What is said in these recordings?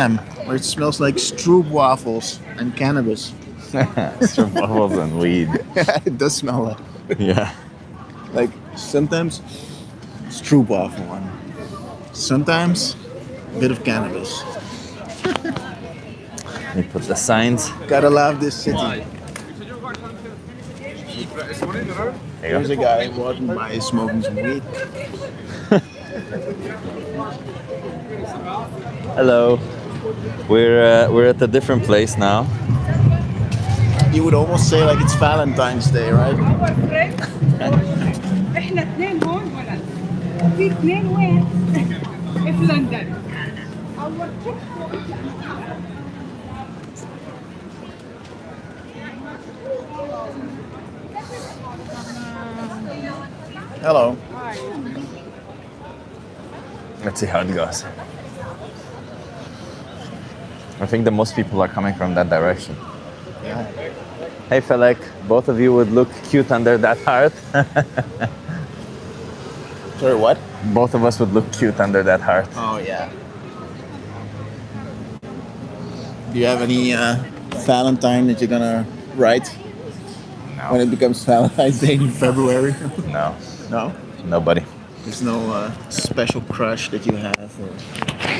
Where it smells like stroop waffles and cannabis. Waffles and weed. It does smell Yeah. like sometimes stroop waffle and sometimes a bit of cannabis. You put the signs. Gotta love this city. There you There's go. a guy walking by smoking some weed. Hello. We're at a different place now. You would almost say like it's Valentine's Day, right? احنا اثنين هون ولد في اثنين وين؟ في لندن Hello. Let's see how it goes. I think the most people are coming from that direction. Yeah. Hey Felek, both of you would look cute under that heart. Sorry, what? Both of us would look cute under that heart. Oh yeah. Do you have any Valentine that you're gonna write when No. it becomes Valentine's Day in February? No. No. Nobody. There's no special crush that you have or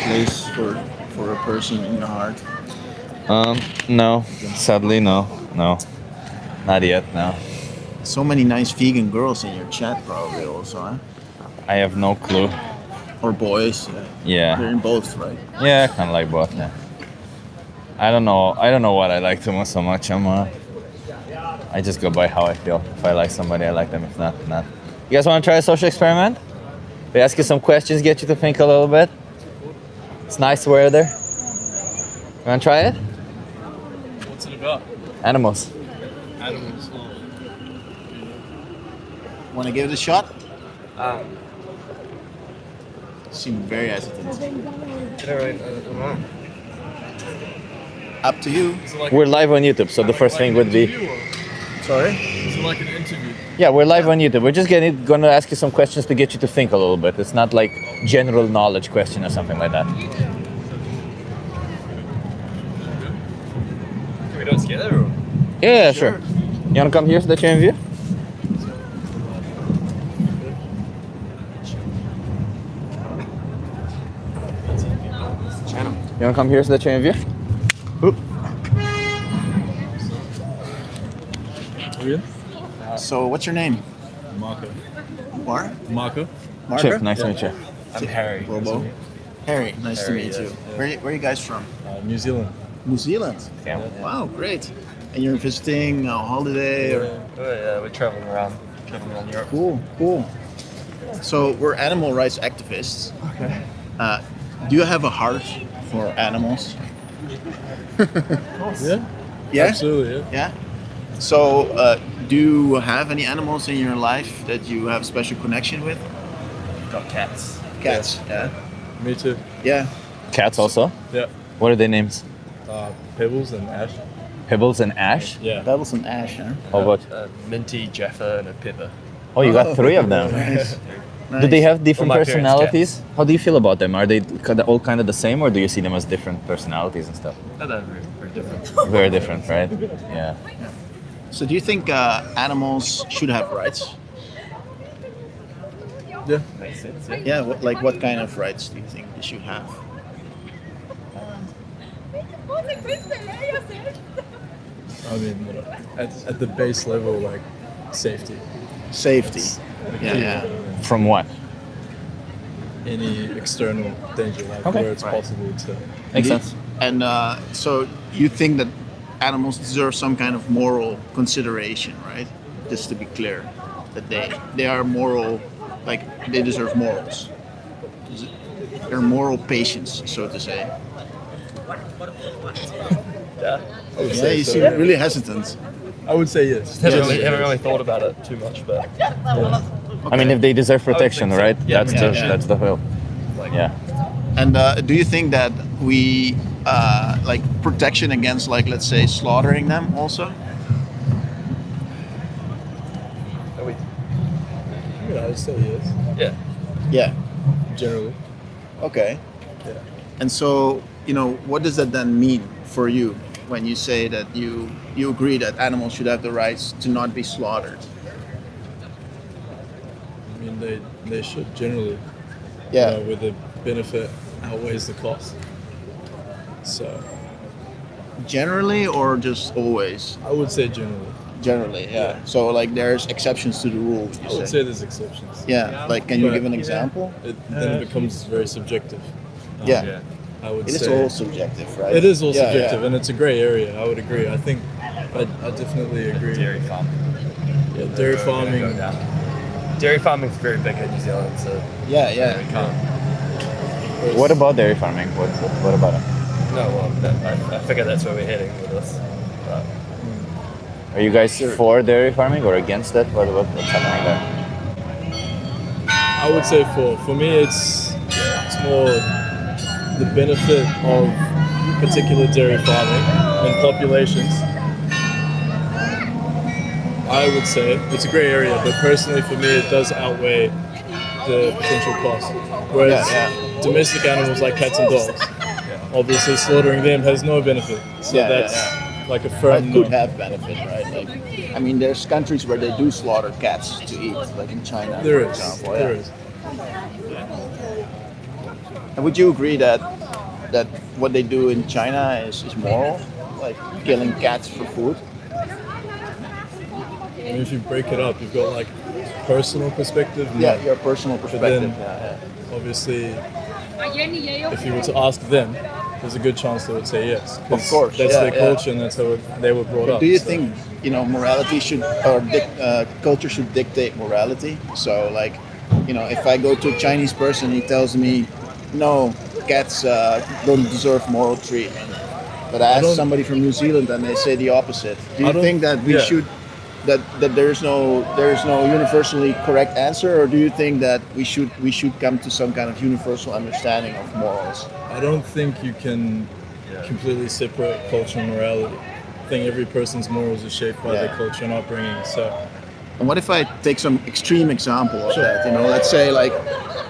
place for a person in your heart. No. Sadly, no. No. Not yet, no. So many nice vegan girls in your chat, probably also, huh? I have no clue. Or boys. They're Yeah. in both, right? Yeah, kind of like both, yeah. I don't know what I like too much so much. I just go by how I feel. If I like somebody, I like them. If not, not. You guys want to try a social experiment? We ask you some questions, get you to think a little bit. It's nice weather. You want to try it? What's it about? Animals. Animals. Want to give it a shot? Seem very hesitant. Up to you. Is it like We're live on YouTube, so the first thing would be. Sorry? Is it like an interview? Yeah, we're live on YouTube. We're just going to ask you some questions to get you to think a little bit. It's not like general knowledge question or something like that. Can we do it together? Or? Yeah, sure. You want to come here so that you're in view? Channel. You want to come here so that you're in view? Oop. Really? So, what's your name? Marco. Mar? Marco? Margaret? Chip, nice to meet you. I'm Harry. Bobo. Harry, nice to Harry, meet you. yeah. Where are you guys from? New Zealand. New Zealand. Yeah. Wow, great. And you're visiting a holiday? Or... Yeah, we're traveling around Europe. Cool. So, we're animal rights activists. Okay. Do you have a heart for animals? Yeah? Yeah? Absolutely, yeah. Yeah? So, do you have any animals in your life that you have special connection with? Got cats. Cats, yeah. Me too. Yeah. Cats also. Yeah. What are their names? Pebbles and Ash. Pebbles and Ash. Yeah. Pebbles and Ash, huh? How about? Minty, Jaffa, and a Pippa. Oh, you got three of them. Nice. Do they have different Well, my parents' personalities? How do you feel about them? Are they all kind of the same, or do you see them as different personalities and stuff? No, they're very, very different. Very different, right? Yeah. So, do you think animals should have rights? Yeah. Makes sense, yeah. Yeah, what kind of rights do you think they should have? I mean, at the base level, like, safety. Safety. Yeah, Key. yeah. From what? Any external danger, like Okay. where it's Right. possible to... Makes sense. And so you think that animals deserve some kind of moral consideration, right? Just to be clear, that they are moral, like they deserve morals. They're moral patients, so to say. Yeah. I would Yeah, say you so, seem yeah. really hesitant. I would say yes. Haven't really thought about it too much, but yeah. I mean, if they deserve protection, think so. right? Yeah, That's the whole. Like, Yeah. And do you think that we like protection against, like, let's say, slaughtering them also? Are we? Yeah, I'd say yes. Yeah. Yeah. Generally. Okay. Yeah. And so what does that then mean for you when you say that you agree that animals should have the rights to not be slaughtered? I mean, they should generally. Yeah. Where the benefit outweighs the cost. So Generally, or just always? I would say generally. Generally, yeah. So like there's exceptions to the rule. Would you I would say there's exceptions. Yeah. Like, can you But- give an example? Then it becomes very subjective. Yeah. I would It is say all subjective, right? it is all Yeah, subjective, yeah. and it's a grey area. I would agree. I think I definitely agree. Dairy farming. Yeah, dairy farming. Dairy farming is very big in New Zealand, so Yeah, yeah. we can't. What about dairy farming? What about it? No, well, I figure that's where we're heading with this. But Are you guys for dairy farming or against it? What's happening there? I would say for me, it's more the benefit of particular dairy farming and populations. I would say it's a grey area, but personally for me, it does outweigh the potential cost. Whereas domestic animals like cats and dogs, obviously slaughtering them has no benefit. So Yeah, that's like a It firm could no. have benefit, right? Like, I mean, there's countries where they do slaughter cats to eat, like in China, There for is. example. There Yeah. is. And would you agree that what they do in China is moral, like killing cats for food? I mean, if you break it up, you've got like personal perspective. Yeah, no. your personal perspective. then- Yeah, Obviously, if you were to ask them, there's a good chance they would say yes. 'cause Of course, that's yeah, their yeah. culture and that's how they were brought yeah. up. Do you so- think morality should or culture should dictate morality? So, like, if I go to a Chinese person, he tells me, "No, cats don't deserve moral treatment." But I ask don't- somebody from New Zealand, and they say the opposite. Do I you don't- think that we yeah. should? That there's no universally correct answer, or do you think that we should come to some kind of universal understanding of morals? I don't think you can completely separate culture and morality. I think every person's morals are shaped by their Yeah. culture and upbringing. So And what if I take some extreme example of Sure. that? Let's say like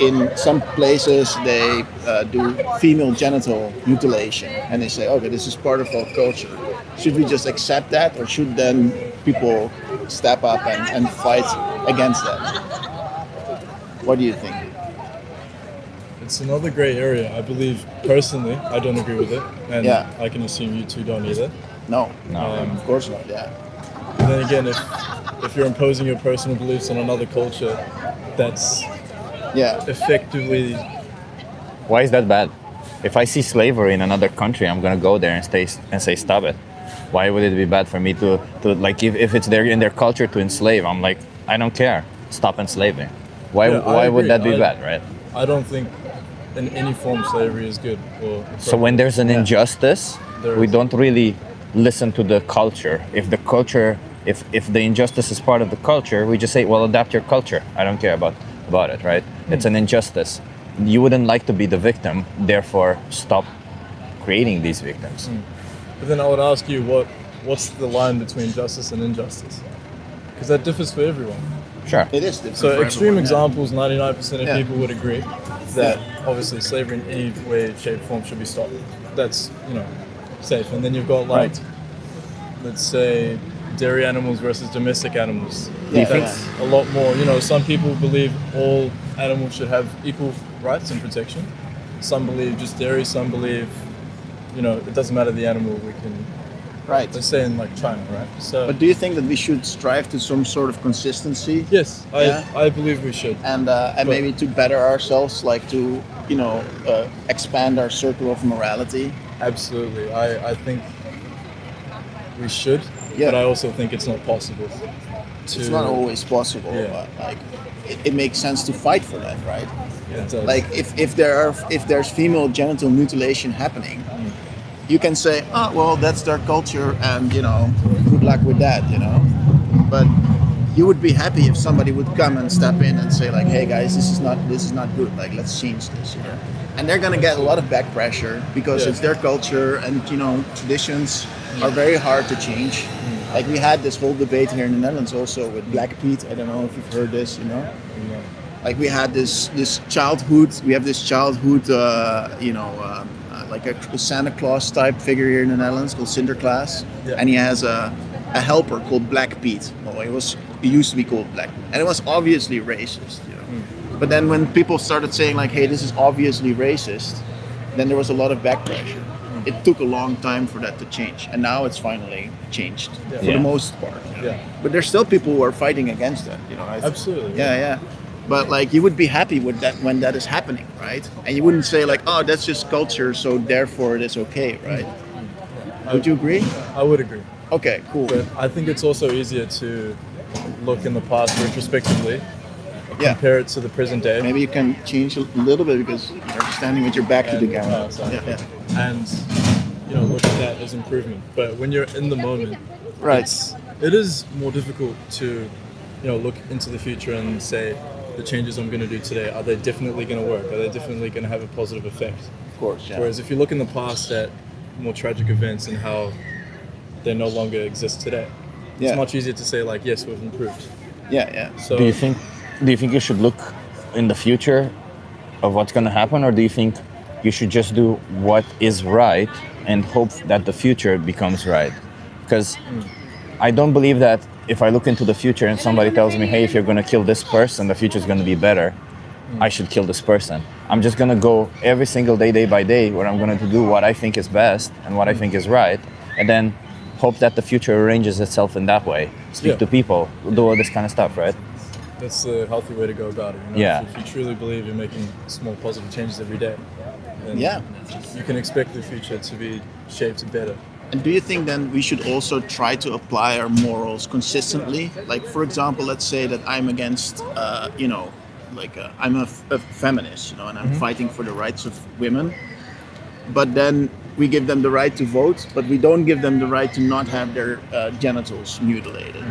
in some places they do female genital mutilation, and they say, okay, this is part of our culture. Should we just accept that, or should then people step up and fight against that? What do you think? it's another grey area. I believe personally, I don't agree with it, and Yeah. I can assume you two don't either. No, No. of course not. Yeah, But then again, if you're imposing your personal beliefs on another culture, that's yeah. effectively Why is that bad? If I see slavery in another country, I'm gonna go there and say stop it. Why would it be bad for me to like if it's there in their culture to enslave? I'm like, I don't care. Stop enslaving. Why Yeah, I why would agree. that be bad, right? I don't think in any form slavery is good. Or So when there's an injustice, There we is. don't really listen to the culture. If the injustice is part of the culture, we just say, well, adapt your culture. I don't care about it, right? It's an injustice. You wouldn't like to be the victim, therefore stop creating these victims. But then I would ask you, what's the line between justice and injustice? Because that differs for everyone. Sure. It is different. So for extreme everyone, yeah. examples, 99% of Yeah. people would agree that obviously slavery in any way, shape, form should be stopped. That's safe. And then you've got like, let's say, dairy animals versus domestic animals. Yeah. That's a lot more. Some people believe all animals should have equal rights and protection. Some believe just dairy. Some believe, it doesn't matter the animal. We can, Right. let's say in like China, right? So But do you think that we should strive to some sort of consistency? yes, Yeah. I believe we should. And maybe to better ourselves, like to expand our circle of morality. Absolutely. I think we should, Yeah. but I also think it's not possible to. It's not always possible. Yeah. But like, it makes sense to fight for that, right? It does. Like if there's female genital mutilation happening, you can say, oh well, that's their culture, and good luck with that, But you would be happy if somebody would come and step in and say like, hey guys, this is not good. Like let's change this. And they're gonna get a lot of back pressure because Yeah. it's their culture, and traditions are very hard to change. Like we had this whole debate here in the Netherlands also with Black Pete. I don't know if you've heard this. Like we had this childhood. We have this childhood, like a Santa Claus type figure here in the Netherlands called Sinterklaas, Yeah. and he has a helper called Black Pete. Well, it used to be called Black, and it was obviously racist. You know? But then when people started saying like, "Hey, this is obviously racist," then there was a lot of backlash. It took a long time for that to change, and now it's finally changed for Yeah. the most part. You know? Yeah. But there's still people who are fighting against that. You know, Absolutely. yeah. But like, you would be happy with that when that is happening, right? And you wouldn't say like, "Oh, that's just culture, so therefore it is okay," right? Would you agree? I would agree. Okay, cool. But I think it's also easier to look in the past retrospectively, Yeah. compare it to the present day. Maybe you can change a little bit because you're standing with your back to the And, camera. sorry. Yeah. And look at that as improvement. But when you're in the moment, Right. it is more difficult to look into the future and say the changes I'm going to do today, are they definitely going to work? Are they definitely going to have a positive effect? Of course. Yeah. Whereas if you look in the past at more tragic events and how they no longer exist today, Yeah. it's much easier to say like, yes, we've improved. Yeah. So Do you think you should look in the future of what's going to happen, or do you think you should just do what is right and hope that the future becomes right? Because I don't believe that if I look into the future and somebody tells me, "Hey, if you're going to kill this person, the future is going to be better," I should kill this person. I'm just going to go every single day, day by day, where I'm going to do what I think is best and what I think is right, and then hope that the future arranges itself in that way. Speak Yeah. to people, do all this kind of stuff, right? that's the healthy way to go about it. Yeah. If you truly believe you're making small positive changes every day, then Yeah. you can expect the future to be shaped better. And do you think then we should also try to apply our morals consistently? Like, for example, let's say that I'm against, I'm a feminist, and I'm fighting for the rights of women. But then we give them the right to vote, but we don't give them the right to not have their genitals mutilated.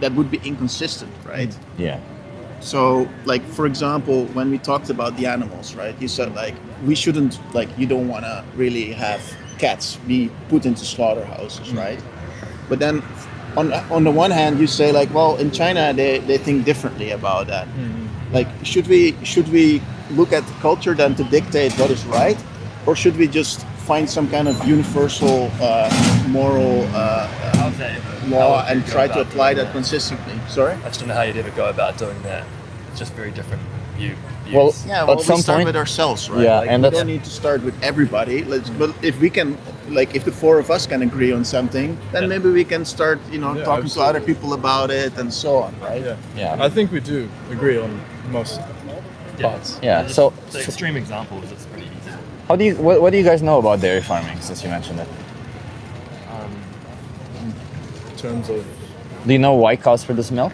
That would be inconsistent, right? Yeah. So, like, for example, when we talked about the animals, right? You said, like, we shouldn't, like, you don't want to really have cats be put into slaughterhouses, right? But then, on the one hand, you say, like, well, in China, they think differently about that. Like, should we look at the culture then to dictate what is right? Or should we just find some kind of universal moral law and try to apply that consistently? Sorry? I just don't know how you'd ever go about doing that. It's just very different views. Well, Yeah, well, At some we start point- with ourselves, right? Yeah, Like, and we that's- don't need to start with everybody. But if we can, like, if the four of us can agree on something, then maybe we can start, talking to other people about it and so on, right? Yeah. I think we do agree on most parts. Yeah. Just So, the extreme examples, it's pretty easy. what do you guys know about dairy farming? Since you mentioned it, In terms of do you know why cows produce milk?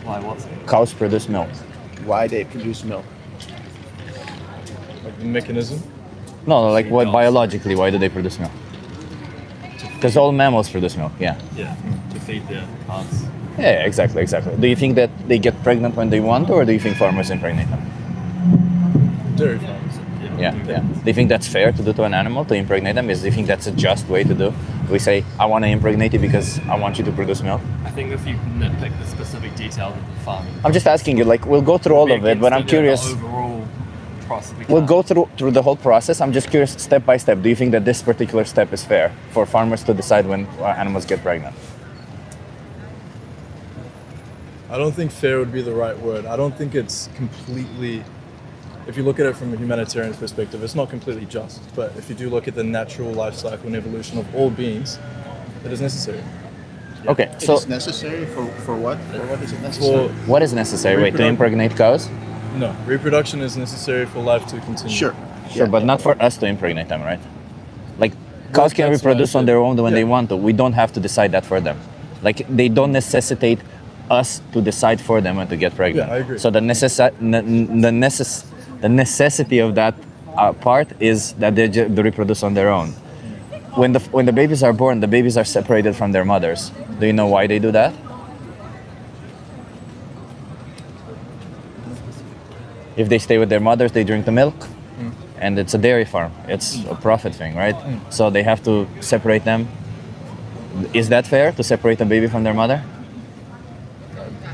Why? What's it? Cows produce milk. Why they produce milk? like the mechanism. No, like what biologically? Why do they produce milk? Because all mammals produce milk. Yeah. Yeah, to feed their calves. Yeah. Exactly. Do you think that they get pregnant when they want, or do you think farmers impregnate them? Dairy farms. Yeah. Do you think that's fair to do to an animal, to impregnate them? Do you think that's a just way to do? We say, I want to impregnate you because I want you to produce milk. I think if you nitpick the specific details of the farming, I'm just asking you, like, we'll go through all of it, but I'm curious. The overall process. We'll go through the whole process. I'm just curious, step by step. Do you think that this particular step is fair for farmers to decide when animals get pregnant? I don't think fair would be the right word. I don't think it's completely, if you look at it from a humanitarian perspective, it's not completely just. But if you do look at the natural life cycle and evolution of all beings, it is necessary. Okay, It so is necessary for what? For what is it necessary? For what is necessary? Wait, to impregnate cows? no, reproduction is necessary for life to continue. Sure. Sure, but not for us to impregnate them, right? Like, cows can that's what I reproduce on said. their own when they Yeah. want to. We don't have to decide that for them. Like, they don't necessitate us to decide for them when to get pregnant. Yeah, I agree. So the necessity of that part is that they reproduce on their own. When the babies are born, the babies are separated from their mothers. Do you know why they do that? If they stay with their mothers, they drink the milk, and it's a dairy farm. It's a profit thing, right? So they have to separate them. Is that fair to separate a baby from their mother?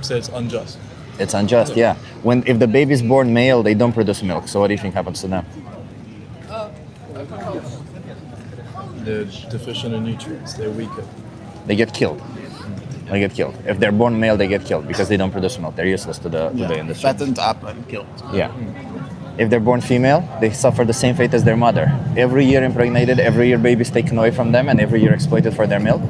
So it's unjust. It's unjust, yeah. If the baby is born male, they don't produce milk. So what do you think happens to them? They're deficient in nutrients. They're weaker. They get killed. They get killed. If they're born male, they get killed because they don't produce milk. They're useless to the industry. Fattened up and killed. Yeah. If they're born female, they suffer the same fate as their mother. Every year impregnated, every year babies taken away from them, and every year exploited for their milk.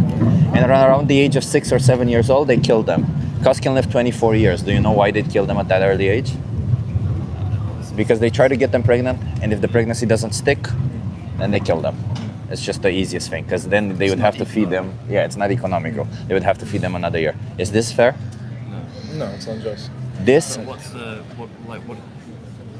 And around the age of 6 or 7 years old, they kill them. Cows can live 24 years. Do you know why they kill them at that early age? Because they try to get them pregnant, and if the pregnancy doesn't stick, then they kill them. It's just the easiest thing, because then they would have to feed them. Yeah, it's not economical. They would have to feed them another year. Is this fair? No, it's unjust. This, What's the what?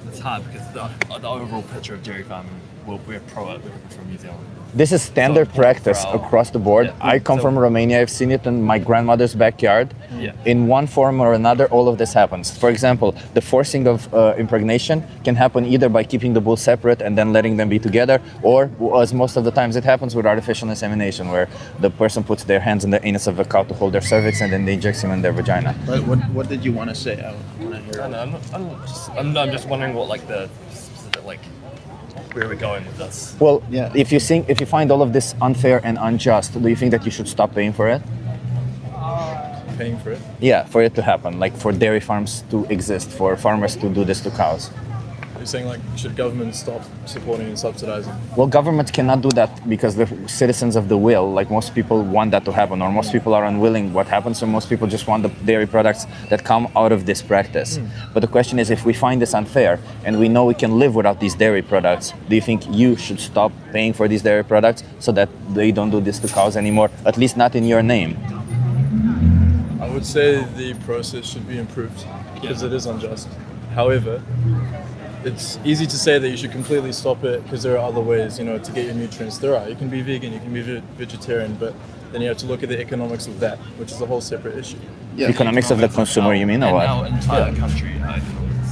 It's hard because the overall picture of dairy farming, we're pro it. We're from New Zealand. this is standard So, practice for our- across the board. Yeah. I come So- from Romania. I've seen it in my grandmother's backyard. Yeah. In one form or another, all of this happens. For example, the forcing of impregnation can happen either by keeping the bull separate and then letting them be together, or as most of the times it happens with artificial insemination, where the person puts their hands in the anus of a cow to hold their cervix and then they inject him in their vagina. But what did you want to say? I want to hear. I know, I'm just wondering what like the specific like where we're going with this. Well, Yeah. if you find all of this unfair and unjust, do you think that you should stop paying for it? Paying for it. Yeah, for it to happen, like for dairy farms to exist, for farmers to do this to cows. You're saying like should government stop supporting and subsidizing? Well, government cannot do that because the citizens of the will, like most people want that to happen, or most people are unwilling what happens, so most people just want the dairy products that come out of this practice. But the question is, if we find this unfair and we know we can live without these dairy products, do you think you should stop paying for these dairy products so that they don't do this to cows anymore, at least not in your name? I would say the process should be improved because it is unjust. However, it's easy to say that you should completely stop it because there are other ways, you know, to get your nutrients. There are. You can be vegan, you can be vegetarian, but then you have to look at the economics of that, which is a whole separate issue. Yeah. Economics of the consumer, you mean, or And what? our entire country,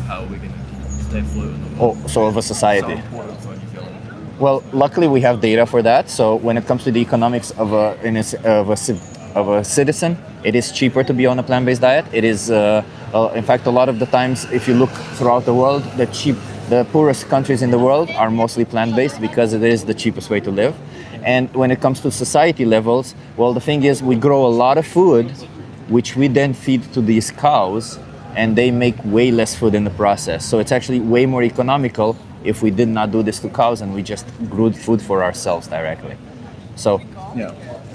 how are we going to stay afloat in the world? Oh, so of a So society. important for New Zealand. Well, luckily we have data for that. So when it comes to the economics of a citizen, it is cheaper to be on a plant-based diet. It is, in fact, a lot of the times, if you look throughout the world, the poorest countries in the world are mostly plant-based because it is the cheapest way to live. And when it comes to society levels, well, the thing is, we grow a lot of food, which we then feed to these cows, and they make way less food in the process. So it's actually way more economical if we did not do this to cows and we just grew food for ourselves directly. So Yeah.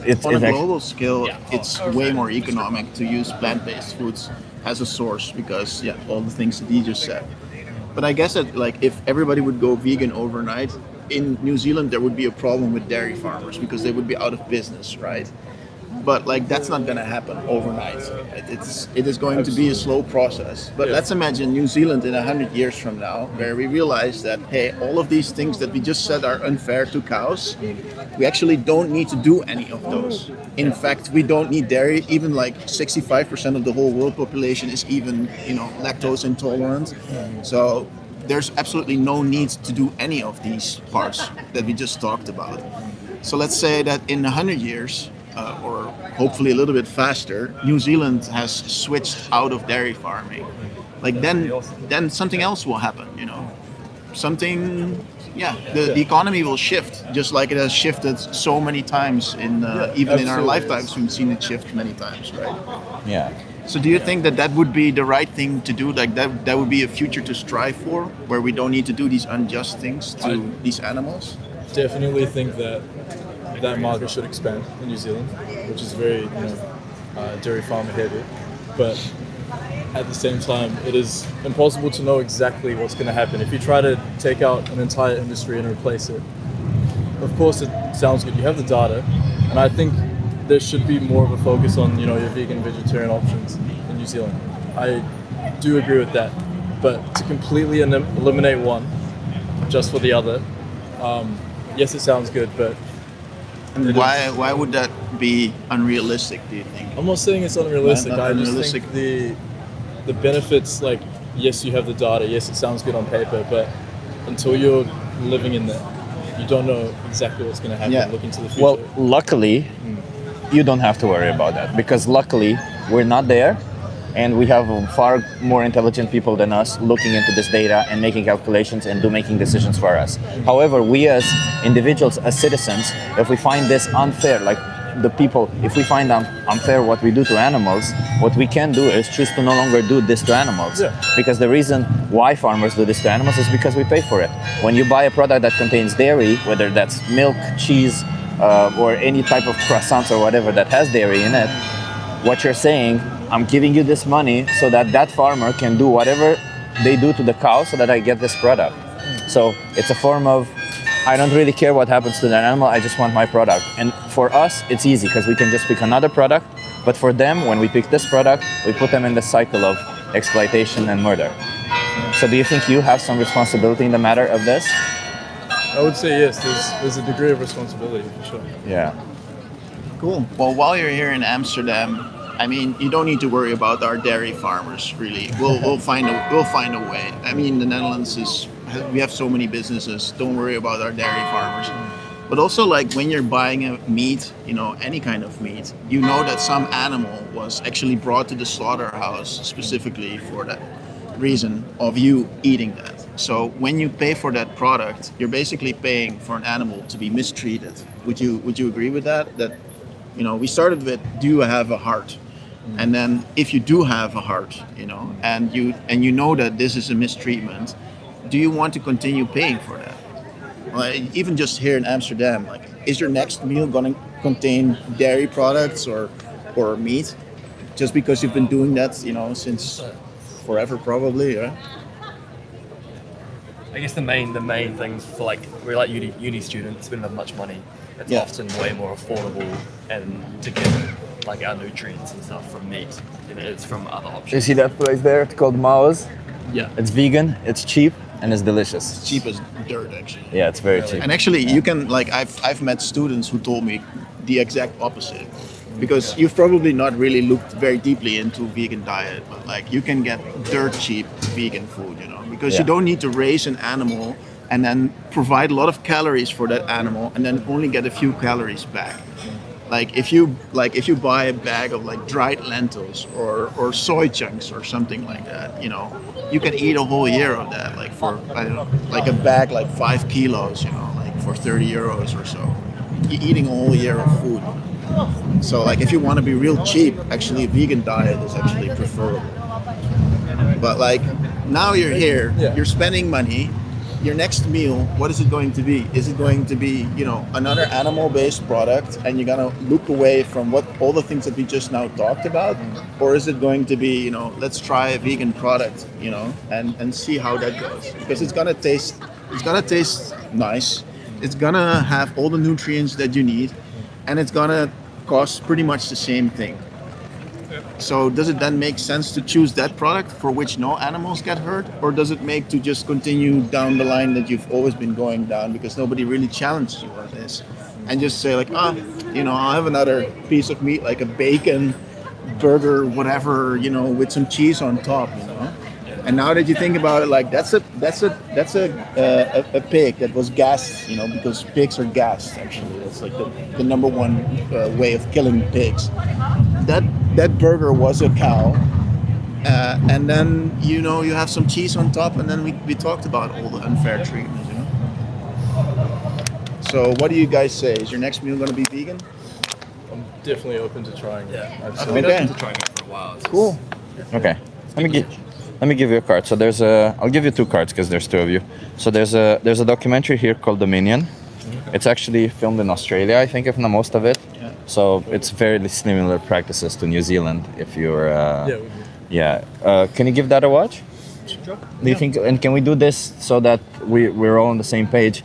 it's On a act- global scale, it's way more economic to use plant-based foods as a source because, yeah, all the things that you just said. But I guess that, like, if everybody would go vegan overnight, in New Zealand there would be a problem with dairy farmers because they would be out of business, right? But like that's not going to happen overnight. It is going to be a slow process. But let's imagine New Zealand in 100 years from now, where we realize that hey, all of these things that we just said are unfair to cows, we actually don't need to do any of those. In fact, we don't need dairy. Even like 65% of the whole world population is even lactose intolerant. So there's absolutely no need to do any of these parts that we just talked about. So let's say that in 100 years. Or hopefully a little bit faster, New Zealand has switched out of dairy farming. Like then something else will happen, the economy will shift, just like it has shifted so many times even in our lifetimes. We've seen it shift many times, right? Yeah. So do you think that would be the right thing to do? Like that would be a future to strive for, where we don't need to do these unjust things to these animals? Definitely think that market should expand in New Zealand, which is very dairy farmer heavy. But at the same time, it is impossible to know exactly what's going to happen. If you try to take out an entire industry and replace it, of course it sounds good. You have the data, and I think there should be more of a focus on your vegan, vegetarian options in New Zealand. I do agree with that, but to completely eliminate one just for the other, yes, it sounds good, but Why would that be unrealistic, do you think? I'm not saying it's unrealistic. Not I just unrealistic. think the benefits, like, yes, you have the data, yes, it sounds good on paper, but until you're living in there, you don't know exactly what's going to happen. Look into the future. Well, luckily, you don't have to worry about that because luckily we're not there. and we have far more intelligent people than us looking into this data and making calculations and making decisions for us. However, we as individuals, as citizens, if we find this unfair, like the people, if we find unfair what we do to animals, what we can do is choose to no longer do this to animals. Yeah. Because the reason why farmers do this to animals is because we pay for it. When you buy a product that contains dairy, whether that's milk, cheese, or any type of croissants or whatever that has dairy in it, what you're saying, I'm giving you this money so that that farmer can do whatever they do to the cow so that I get this product. So it's a form of, I don't really care what happens to that animal, I just want my product. And for us, it's easy because we can just pick another product. But for them, when we pick this product, we put them in the cycle of exploitation and murder. So do you think you have some responsibility in the matter of this? I would say yes. There's a degree of responsibility for sure. Yeah. Cool. Well, while you're here in Amsterdam, I mean, you don't need to worry about our dairy farmers. Really, we'll find a way. I mean, the Netherlands we have so many businesses. Don't worry about our dairy farmers. But also, like when you're buying a meat, any kind of meat, you know that some animal was actually brought to the slaughterhouse specifically for that reason of you eating that. So when you pay for that product, you're basically paying for an animal to be mistreated. Would you agree with that? That we started with, do you have a heart? And then if you do have a heart, and you know that this is a mistreatment, do you want to continue paying for that? Even just here in Amsterdam, like, is your next meal going to contain dairy products or meat? Just because you've been doing that, since forever, probably, yeah? I guess the main things for we're like uni students, we don't have much money. It's Yeah. often way more affordable and to get our nutrients and stuff from meat than it is from other options. You see that place there? It's called Mao's. Yeah. It's vegan, it's cheap, and it's delicious. Cheap as dirt, actually. Yeah, it's very cheap. And actually, you can I've met students who told me the exact opposite, because you've probably not really looked very deeply into vegan diet, but you can get dirt cheap vegan food, because you don't need to raise an animal and then provide a lot of calories for that animal and then only get a few calories back. If you buy a bag of dried lentils or soy chunks or something like that, you can eat a whole year of that, for I don't know, a bag 5 kilos, for 30 euros or so. You're eating a whole year of food. So if you want to be real cheap, actually a vegan diet is actually preferable. But now you're here, you're spending money. Your next meal, what is it going to be? Is it going to be, another animal-based product, and you're gonna look away from all the things that we just now talked about, or is it going to be, let's try a vegan product, and see how that goes? Because it's gonna taste nice. It's gonna have all the nutrients that you need, and it's gonna cost pretty much the same thing. So does it then make sense to choose that product for which no animals get hurt? Or does it make to just continue down the line that you've always been going down because nobody really challenged you on this? And just say I'll have another piece of meat, like a bacon burger, whatever, with some cheese on top, And now that you think about it, that's a pig that was gassed, because pigs are gassed, actually. That's the number one way of killing pigs. That burger was a cow, and then you have some cheese on top, and then we talked about all the unfair treatment. So what do you guys say? Is your next meal going to be vegan? I'm definitely open to trying it. Yeah. I've Absolutely. been Okay. open to trying it for a while. It's Cool. Okay. Let me give you a card. So I'll give you 2 cards because there's 2 of you. So there's a documentary here called Dominion. It's actually filmed in Australia, I think, if not most of it. Yeah. So it's very similar practices to New Zealand. If you're, can you give that a watch? Sure. Do you think? And can we do this so that we're all on the same page?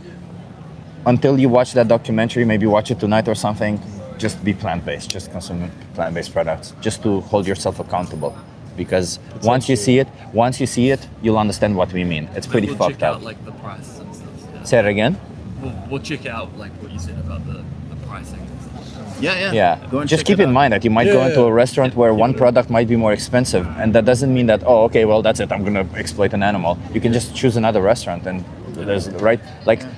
Until you watch that documentary, maybe watch it tonight or something. Just be plant-based. Just consume plant-based products. Just to hold yourself accountable. Because once you see it, you'll understand what we mean. It's pretty we'll fucked check up. out the prices and stuff. Yeah. Say it again. We'll check out what you said about the pricing and stuff. Yeah. Go and Just check keep it in out. mind that you might go into a restaurant where one product might be more expensive, and that doesn't mean that that's it. I'm gonna exploit an animal. You can just choose another restaurant, and there's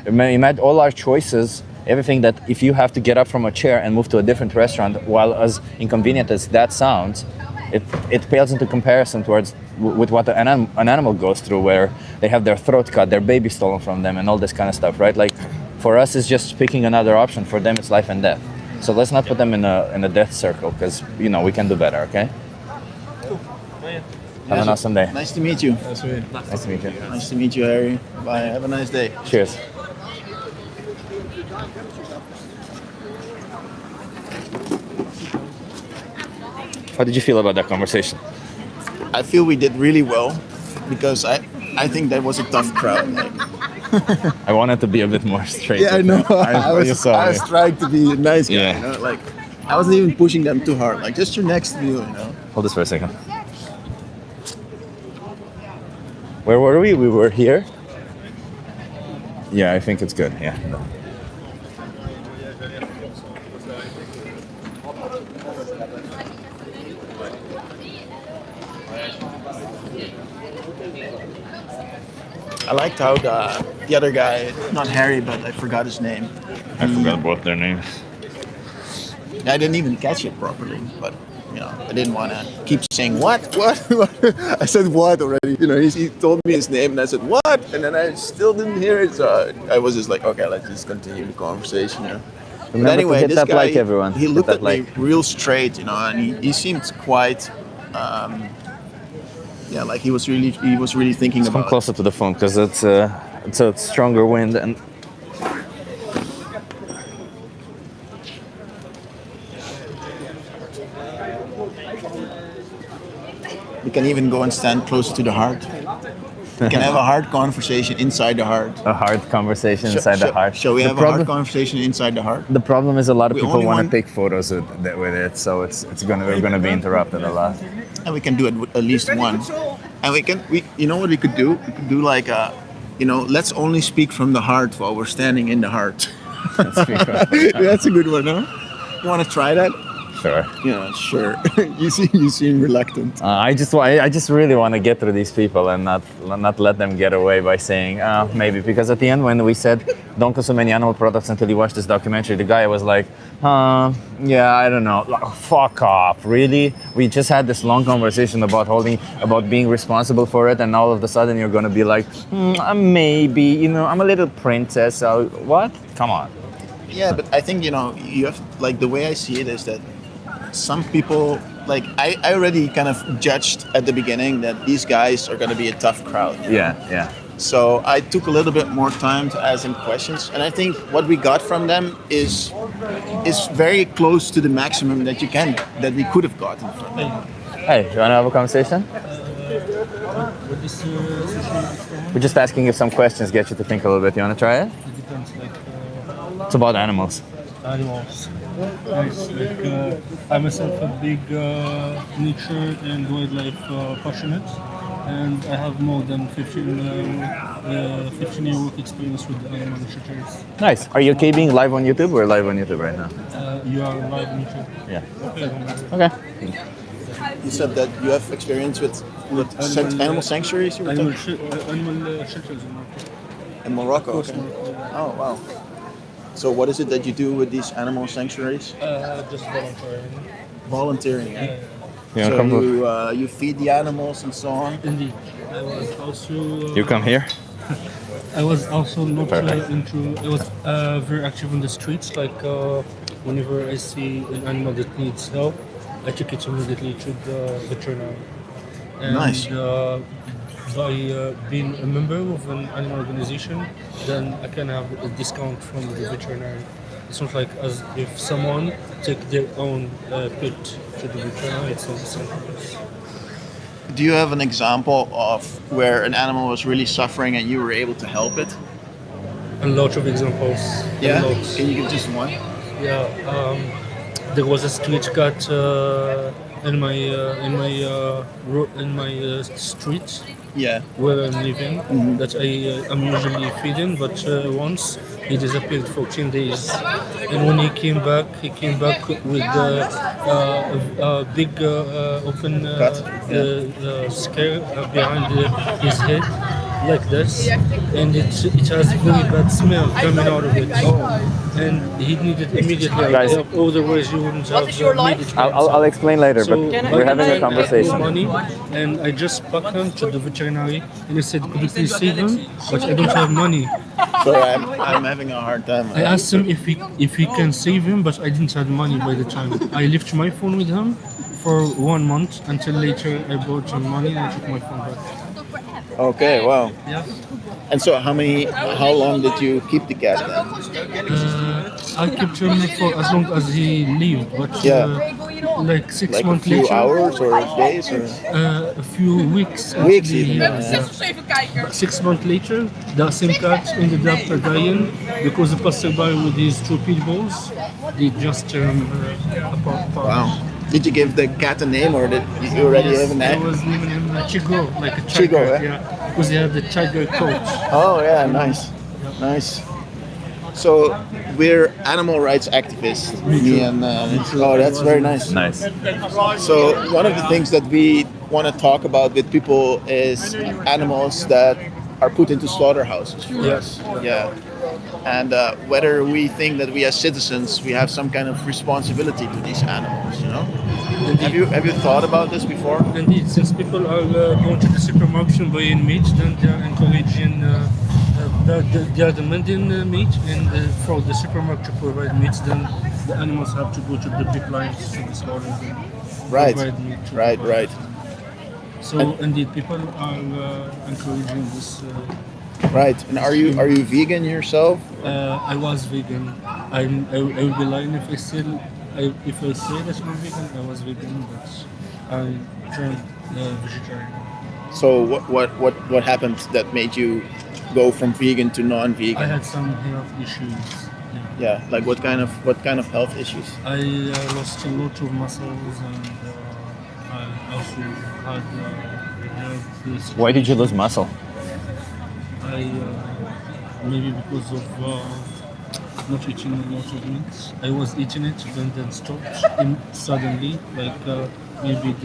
imagine all our choices. Everything that if you have to get up from a chair and move to a different restaurant, while as inconvenient as that sounds, it pales into comparison with what an animal goes through, where they have their throat cut, their baby stolen from them, and all this kind of stuff, right? Like, for us, it's just picking another option. For them, it's life and death. So let's not put them in a death circle, because we can do better. Okay. Have an awesome day. Nice to meet you. That's me. Nice to meet you. Nice to meet you, Harry. Bye. Have a nice day. Cheers. How did you feel about that conversation? I feel we did really well because I think that was a tough crowd. Like, I wanted to be a bit more straight. yeah, I know. I you saw was me. trying to be a nice guy. Yeah. You know? Like, I wasn't even pushing them too hard. Like, just your next view, you know. Hold this for a second. Where were we? We were here. Yeah, I think it's good. Yeah. I liked how the other guy, not Harry, but I forgot his name. I forgot both their names. I didn't even catch it properly, but I didn't want to keep saying what. I said what already. He told me his name, and I said what, and then I still didn't hear it. So I was just like, okay, let's just continue the conversation. But anyway, to hit this that guy, like, everyone. he Hit looked that at me like. real straight, and he seemed quite, like he was really thinking Come about it. closer to the phone, because it's a stronger wind and. We can even go and stand closer to the heart. We can have a hard conversation inside the heart. A hard conversation inside the heart. Shall we The have a hard conversation inside the heart? The problem is a lot of We people only want to want- take photos with it, so we're gonna be interrupted a lot. And we can do it with at least one. And you know what we could do? We could do like let's only speak from the heart while we're standing in the heart. That's a good one, huh? You want to try that? Sure. Yeah, sure. you seem reluctant. I just really want to get through these people and not let them get away by saying maybe, because at the end when we said don't consume any animal products until you watch this documentary, the guy was like, yeah, I don't know, like, fuck off, really? We just had this long conversation about being responsible for it, and all of a sudden you're gonna be like, maybe, I'm a little princess. So what? Come on. Yeah, but I think you have, like, the way I see it is that some people, like, I already kind of judged at the beginning that these guys are going to be a tough crowd. Yeah. So I took a little bit more time to ask them questions, and I think what we got from them is very close to the maximum that we could have gotten from them. Hey, you wanna have a conversation? We're just asking if some questions get you to think a little bit. You wanna try it? It depends, like It's about animals. animals. Nice. Like I'm myself a big nature and wildlife passionate, and I have more than 15-year work experience with animal researchers. Nice. Are you okay being live on YouTube? We're live on YouTube right now. You are live on YouTube. Yeah. Okay. You said that you have experience with animal sanctuaries. You were Animal, talking? animal shelters in Morocco. In Morocco. Of course, Okay. Morocco. Oh wow. So what is it that you do with these animal sanctuaries? Just volunteering. Volunteering. Eh? You wanna So come? you feed the animals and so on. Indeed. I was also. You come here. I was also not Perfect. I was very active on the streets. Like whenever I see an animal that needs help, I take it immediately to the veterinary. And, Nice. By being a member of an animal organization, then I can have a discount from the veterinary. It's not like as if someone take their own pet to the veterinary. It's not the same price. Do you have an example of where an animal was really suffering and you were able to help it? A lot of examples. A lot. Can you give just one? Yeah, there was a street cat in my street Yeah. where I'm living that I'm usually feeding, but once he disappeared for 10 days, and when he came back with a big open Cut? scare behind his head. like this, and it has very bad smell coming out of it. And he needed immediately. Guys. Otherwise, you wouldn't have made it. I'll explain later, but we're having a conversation. Money, and I just spoke him to the veterinary, and he said, "Could you please save him?" But I don't have money. Sorry, I'm having a hard time. I asked him if he can save him, but I didn't have money by the time. I left my phone with him for 1 month until later I brought him money and I took my phone back. Okay, wow. Yeah. And so how long did you keep the cat then? I kept him for as long as he lived, but like 6 Like a months few later, hours or days or? a few weeks. Weeks actually, even, yeah. 6 months later, the same cat ended up dying because the passerby with these two pit bulls, they just tear him apart. Wow. Did you give the cat a name or did you already have a I name? was naming him Chigo, like a Chigo, tiger, eh? yeah, because he had the tiger coat. Oh yeah, nice. Nice. So we're animal rights activists. Me and oh, that's very nice. Nice. So one of the things that we want to talk about with people is animals that are put into slaughterhouses for us. Yeah. And whether we think that we as citizens we have some kind of responsibility to these animals, you know? Have you thought about this before? Indeed, since people are going to the supermarket and buying meat, then they are encouraging, they are demanding meat, and for the supermarket to provide meat, then the animals have to go to the big lines to be slaughtered. And Right. provide meat to Right, the- right. So indeed, people are encouraging this. Right. And are you vegan yourself? I was vegan. I will be lying if I say that I'm vegan. I was vegan, but I turned vegetarian. So what happened that made you go from vegan to I non-vegan? had some health issues. Yeah. Yeah, like what kind of health issues? I lost a lot of muscles, and I also had health issues. Why did you lose muscle? I maybe because of not eating a lot of meat. I was eating it, then stopped suddenly. Like maybe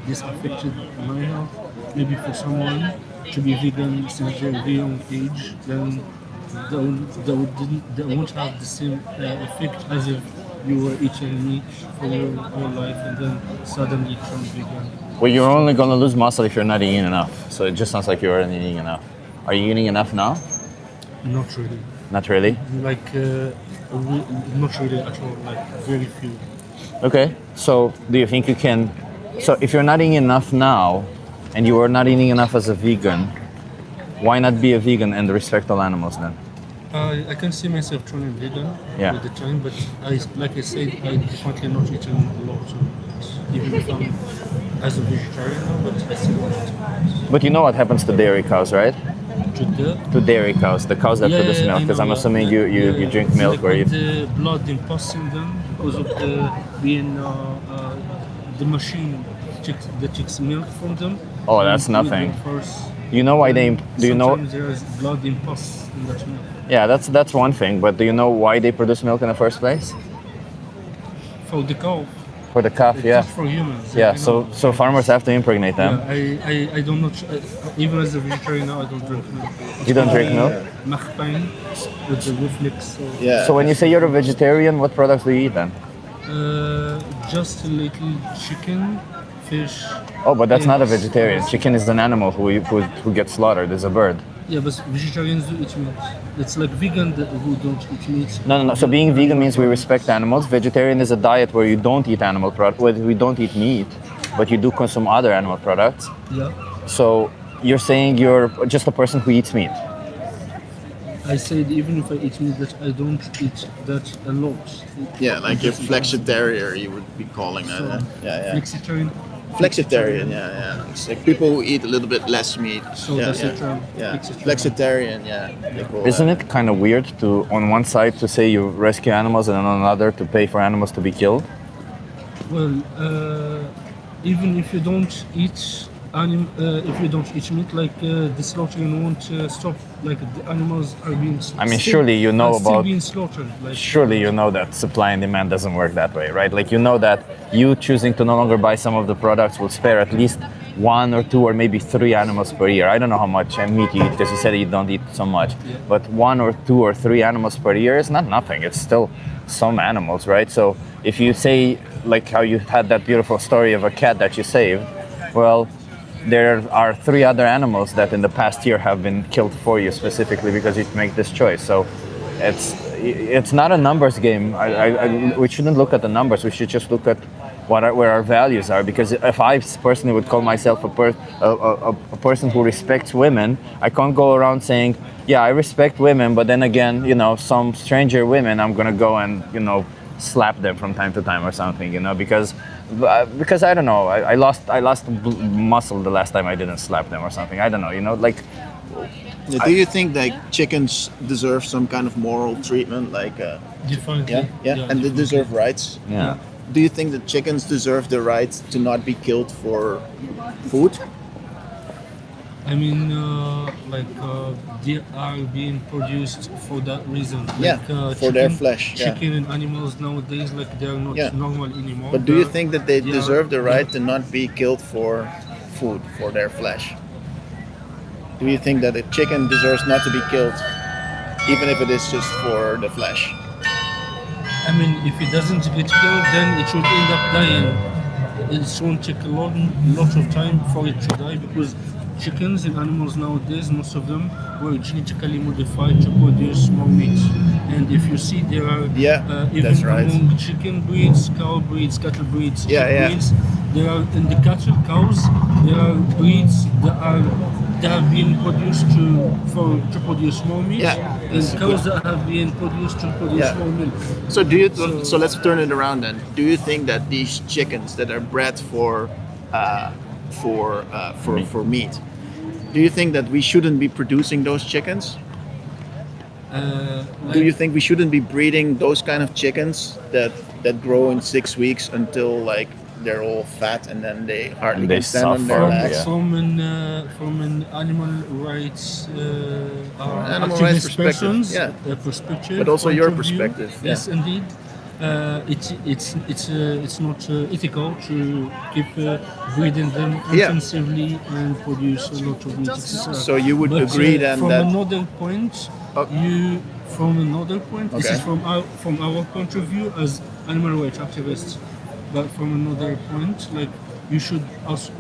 this affected my health. Maybe for someone to be vegan since a very young age, then they won't have the same effect as if you were eating meat for your whole life and then suddenly turn vegan. Well, you're only gonna lose muscle if you're not eating enough. So it just sounds like you aren't eating enough. Are you eating enough now? Not really. Not really. Like not really at all. Like very few. Okay. So do you think you can? So if you're not eating enough now, and you are not eating enough as a vegan, why not be a vegan and respect all animals then? I can see myself turning vegan Yeah. with the time, but like I said, I definitely not eating a lot of meat, even if I'm as a vegetarian now, but I still want it. But you know what happens to dairy cows, right? To the To dairy cows, the cows that produce milk. Because I'm assuming you drink milk like or you. the blood impulsing them because of the being the machine takes milk from them. Oh, that's and with nothing. them first. You know why they? Do you know? Sometimes there's blood impulse in that milk. Yeah, that's one thing. But do you know why they produce milk in the first place? For the cow. For the calf, It's yeah. not for humans. Yeah. you know. So farmers have to impregnate them. Yeah, I don't know. Even as a vegetarian now, I don't drink milk. You don't drink milk? Machpain with the reflex. So, Yeah. So when you say you're a vegetarian, what products do you eat then? just a little chicken, fish. Oh, but that's not a eggs. vegetarian. Chicken is an animal who gets slaughtered. It's a bird. Yeah, but vegetarians do eat meat. It's like vegan who don't eat meat. No. So being vegan means we respect animals. Vegetarian is a diet where you don't eat animal products, where we don't eat meat, but you do consume other animal products. Yeah. So you're saying you're just a person who eats meat. I said even if I eat meat, that I don't eat that a lot. Yeah, like you're flexitarian, you would be calling that. Yeah. Flexitarian. Flexitarian, yeah. It's like people who eat a little bit less meat. So yeah, that's yeah. the term. Yeah, Flexitarian. flexitarian, yeah. They call Isn't that. it kind of weird to, on one side, to say you rescue animals, and on another to pay for animals to be killed? Well, even if you don't eat if you don't eat meat, like the slaughtering won't stop. Like the animals are being. I mean, surely you know still about- being slaughtered. Like, Surely you know that supply and demand doesn't work that way, right? Like you know that you choosing to no longer buy some of the products will spare at least 1 or 2 or maybe 3 animals per year. I don't know how much meat you eat because you said you don't eat so much. But 1 or 2 or 3 animals per year is not nothing. It's still some animals, right? So if you say, like how you had that beautiful story of a cat that you saved, well, there are 3 other animals that in the past year have been killed for you specifically because you make this choice. So it's not a numbers game. We shouldn't look at the numbers. We should just look at where our values are. Because if I personally would call myself a person who respects women, I can't go around saying, yeah, I respect women, but then again, you know, some stranger women, I'm gonna go and, you know, slap them from time to time or something, you know, because I don't know, I lost muscle the last time I didn't slap them or something. I don't know, you know, like. Yeah, do you think like chickens deserve some kind of moral treatment, like? Definitely. Yeah, and they deserve rights. Yeah. Do you think that chickens deserve the right to not be killed for food? I mean, they are being produced for that reason. For their flesh. Chicken and animals nowadays, like they are not normal anymore. But do you think that they deserve the right yeah. to not be killed for food, for their flesh? Do you think that a chicken deserves not to be killed, even if it is just for the flesh? I mean, if it doesn't get killed, then it should end up dying. It won't take a lot of time for it to die because chickens and animals nowadays, most of them were genetically modified to produce more meat. And if you see, there are even that's right. among chicken breeds, cow breeds, cattle breeds, sheep Yeah. breeds, there are in the cattle cows, there are breeds that have been produced to produce more meat, and cows that have been produced to produce more milk. So so let's turn it around then. Do you think that these chickens that are bred for meat, do you think that we shouldn't be producing those chickens? Do you think we shouldn't be breeding those kind of chickens that grow in 6 weeks until like they're all fat and then they hardly can stand on their legs? From an animal rights Animal rights perspective, perspective, but also point your of view, perspective. yes, indeed. It's not ethical to keep breeding them intensively and produce a lot of meat. So you would agree then from that another point, this is from our point of view as animal rights activists. But from another point, like we should also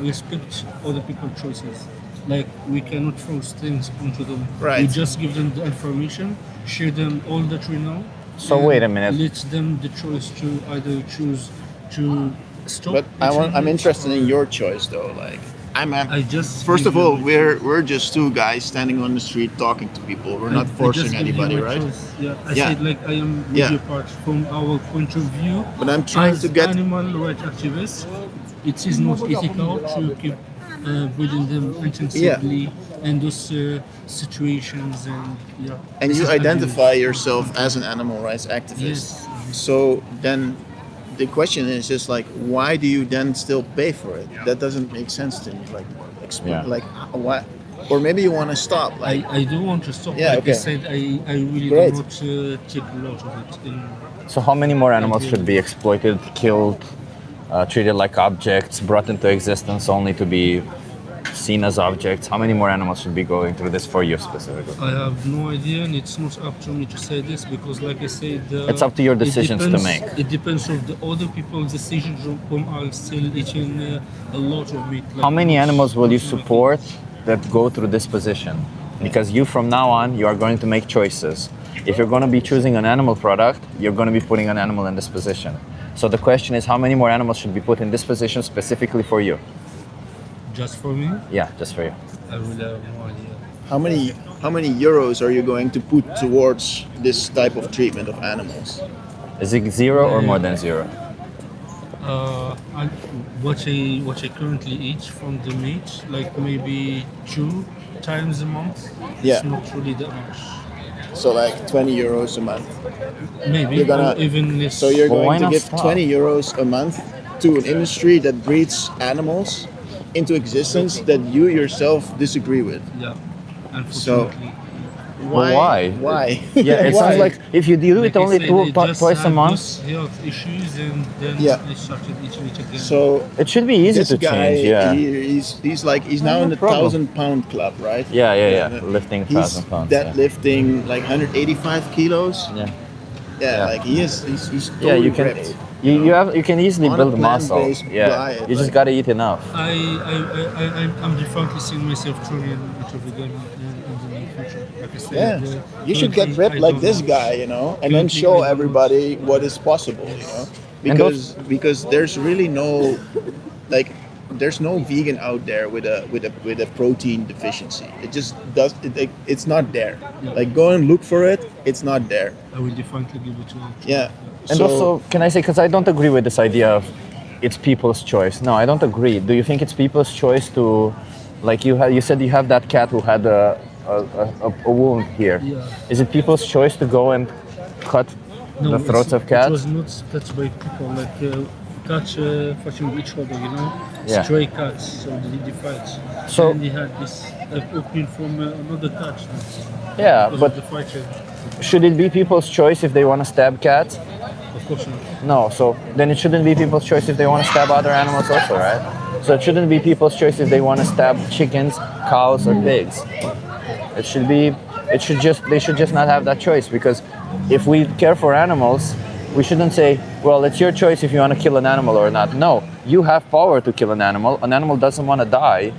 respect other people's choices. Like we cannot force things onto them. Right. We just give them the information, share them all that we know. So wait a minute. Let them the choice to either choose to stop. But I'm interested in your choice though. Like first of give all, you we're just 2 guys standing on the street talking to people. We're not forcing anybody, right? I said like I am with you part from our point of view. But I'm trying as to get animal rights activists. It is not ethical to keep breeding them intensively in those situations and you identify yourself as an animal rights activist. Yes. So then the question is just like, why do you then still pay for it? That doesn't make sense to me. Like, like what? Or maybe you want to stop. Like, I do want to stop. Yeah, like okay. I said, I really Great. do not take a lot of it. So how many more animals should be exploited, killed, treated like objects, brought into existence only to be seen as objects? How many more animals should be going through this for you specifically? I have no idea, and it's not up to me to say this because, like I said, it's up to your decisions to make. It depends on the other people's decisions who are still eating a lot of meat. Like How many animals will you support that go through this position? Because you, from now on, you are going to make choices. If you're going to be choosing an animal product, you're going to be putting an animal in this position. So the question is, how many more animals should be put in this position specifically for you? Just for me? Yeah, just for you. I really have no idea. how many euros are you going to put towards this type of treatment of animals? Is it 0 or more than 0? What I currently eat from the meat, like maybe 2 times a month. Yeah. It's not really that much. So like 20 euros a month. Maybe You're gonna- or even less. So you're Well, why going to not give stop? 20 euros a month to an industry that breeds animals into existence that you yourself disagree with. Yeah, unfortunately. why? Why? Yeah, it Why? sounds like if you do it I only said, they just twice a had month, those health issues, and then Yeah. they started eating it again. So it should be easy this to guy, change. Yeah. he's now in the problem. 1,000-pound club, right? Yeah. Lifting He's 1,000 pounds. deadlifting like 185 kilos. Yeah. Yeah, Yeah. like he's totally Yeah, you can. ripped. You can easily On a build muscle. plant-based Yeah. diet, You just like- gotta eat enough. I'm definitely seeing myself turning into vegan in the near future. Like I said, Yeah, you should get currently, ripped I like don't this know. guy, and then Currently, show I don't everybody what is possible, And because there's really no like there's no vegan out there with a protein deficiency. It just does it's not there. Like go and look for it. It's not there. I will definitely give it to you. Yeah. And also, can I say, because I don't agree with this idea of it's people's choice. No, I don't agree. Do you think it's people's choice to, like you said you have that cat who had a wound here. Yeah. Is it people's choice to go and cut the throats of It cats? was not touched by people, like cats fighting with each other, Yeah. Stray cats, so they fight. So- and they had this opening from another cat. Yeah, Because but of the fighting. should it be people's choice if they want to stab cats? Of course not. No, so then it shouldn't be people's choice if they want to stab other animals also, right? So it shouldn't be people's choice if they want to stab chickens, cows, or pigs. They should just not have that choice, because if we care for animals, we shouldn't say, well, it's your choice if you want to kill an animal or not. No, you have power to kill an animal. An animal doesn't want to die.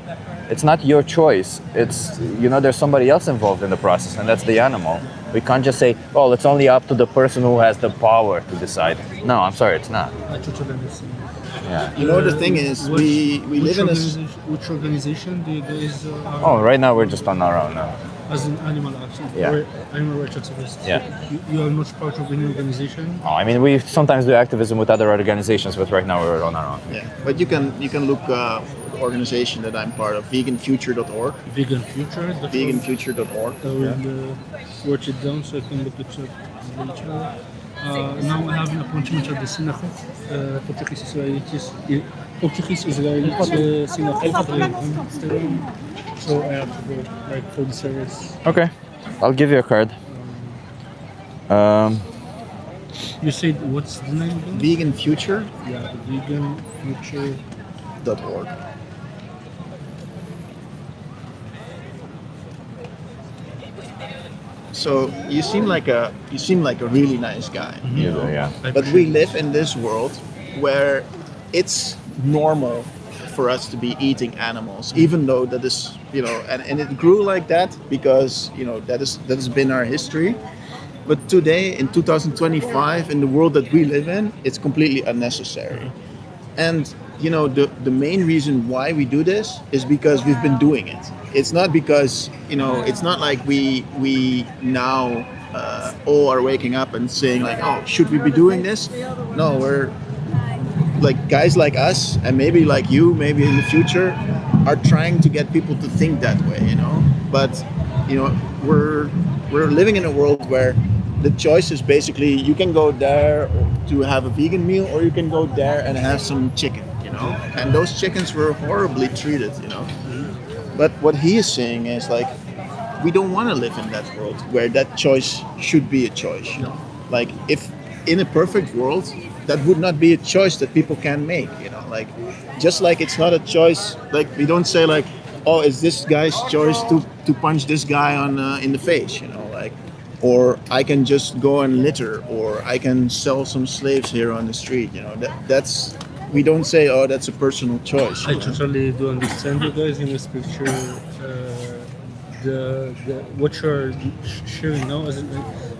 It's not your choice. It's, there's somebody else involved in the process, and that's the animal. We can't just say, oh, it's only up to the person who has the power to decide. No, I'm sorry, it's not. I totally understand. Yeah. The thing is, we live in a Which organization do you guys are Oh, right now we're just on our own now. as an animal activist Yeah. or animal rights activist? Yeah. You are not part of any organization? Oh, I mean, we sometimes do activism with other organizations, but right now we're on our own. yeah, but you can look the organization that I'm part of, veganfuture.org, Vegan Future? veganfuture.org. I will watch it down so I can look at it later. Now I have an appointment at the synagogue, Portuguese Israelite synagogue in Amsterdam. So I have to go for the service. Okay, I'll give you a card. You said what's the name again? Veganfuture.org. Yeah, Vegan Future. So you seem like a really nice guy. Yeah. But we live in this world where it's normal for us to be eating animals, even though that is, and it grew like that because, that has been our history. But today, in 2025, in the world that we live in, it's completely unnecessary. And, the main reason why we do this is because we've been doing it. It's not because, it's not like we now all are waking up and saying like, oh, should we be doing this? No, we're like guys like us, and maybe like you, maybe in the future, are trying to get people to think that way, But, we're living in a world where the choice is basically you can go there to have a vegan meal, or you can go there and have some chicken, And those chickens were horribly treated, But what he is saying is like, we don't want to live in that world where that choice should be a choice. Like if in a perfect world, that would not be a choice that people can make, Like just like it's not a choice. Like we don't say like, oh, it's this guy's choice to punch this guy in the face, Like, or I can just go and litter, or I can sell some slaves here on the street, That's we don't say, oh, that's a personal choice. I totally do understand you guys in this picture. What you're sharing now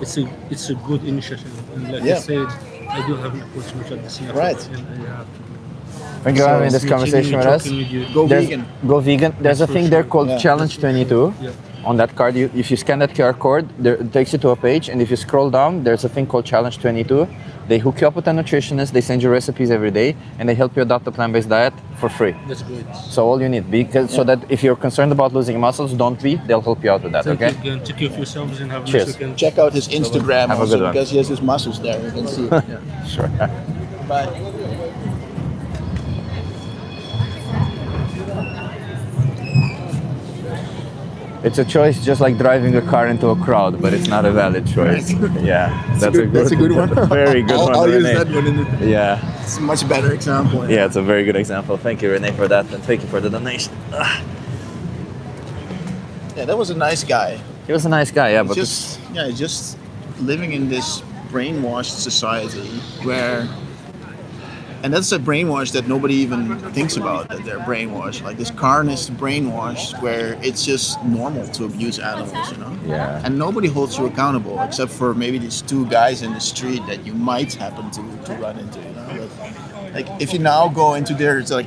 it's a good initiative, and like I said, I do have an opportunity at the synagogue, Right. and I have to. Thank you for having this conversation with us. Go There's- vegan. Go vegan. There's a For thing there sure. called Yeah. Challenge 22. Yeah. On that card, if you scan that QR code, it takes you to a page, and if you scroll down, there's a thing called Challenge 22. They hook you up with a nutritionist, they send you recipes every day, and they help you adopt a plant-based diet for free. That's great. So all you need, so that if you're concerned about losing muscles, don't be. They'll help you out with that. Thank Okay. you again. Take care of yourselves and have a Cheers. nice weekend. Check out his Instagram Have a also, good one. because he has his muscles there. You can see it. Sure. Bye. It's a choice just like driving a car into a crowd, but it's not a valid choice. Yeah, that's a good one. Very good one. I'll use Renee. that one. Yeah, It's a much better example. yeah, it's a very good example. Thank you, Renee, for that, and thank you for the donation. Yeah, that was a nice guy. He was a nice guy, yeah, but Just living in this brainwashed society where, and that's a brainwash that nobody even thinks about, that they're brainwashed. Like this carnist brainwash where it's just normal to abuse animals, you know? Yeah. And nobody holds you accountable except for maybe these two guys in the street that you might happen to run into, you know? But, like if you now go into there, it's like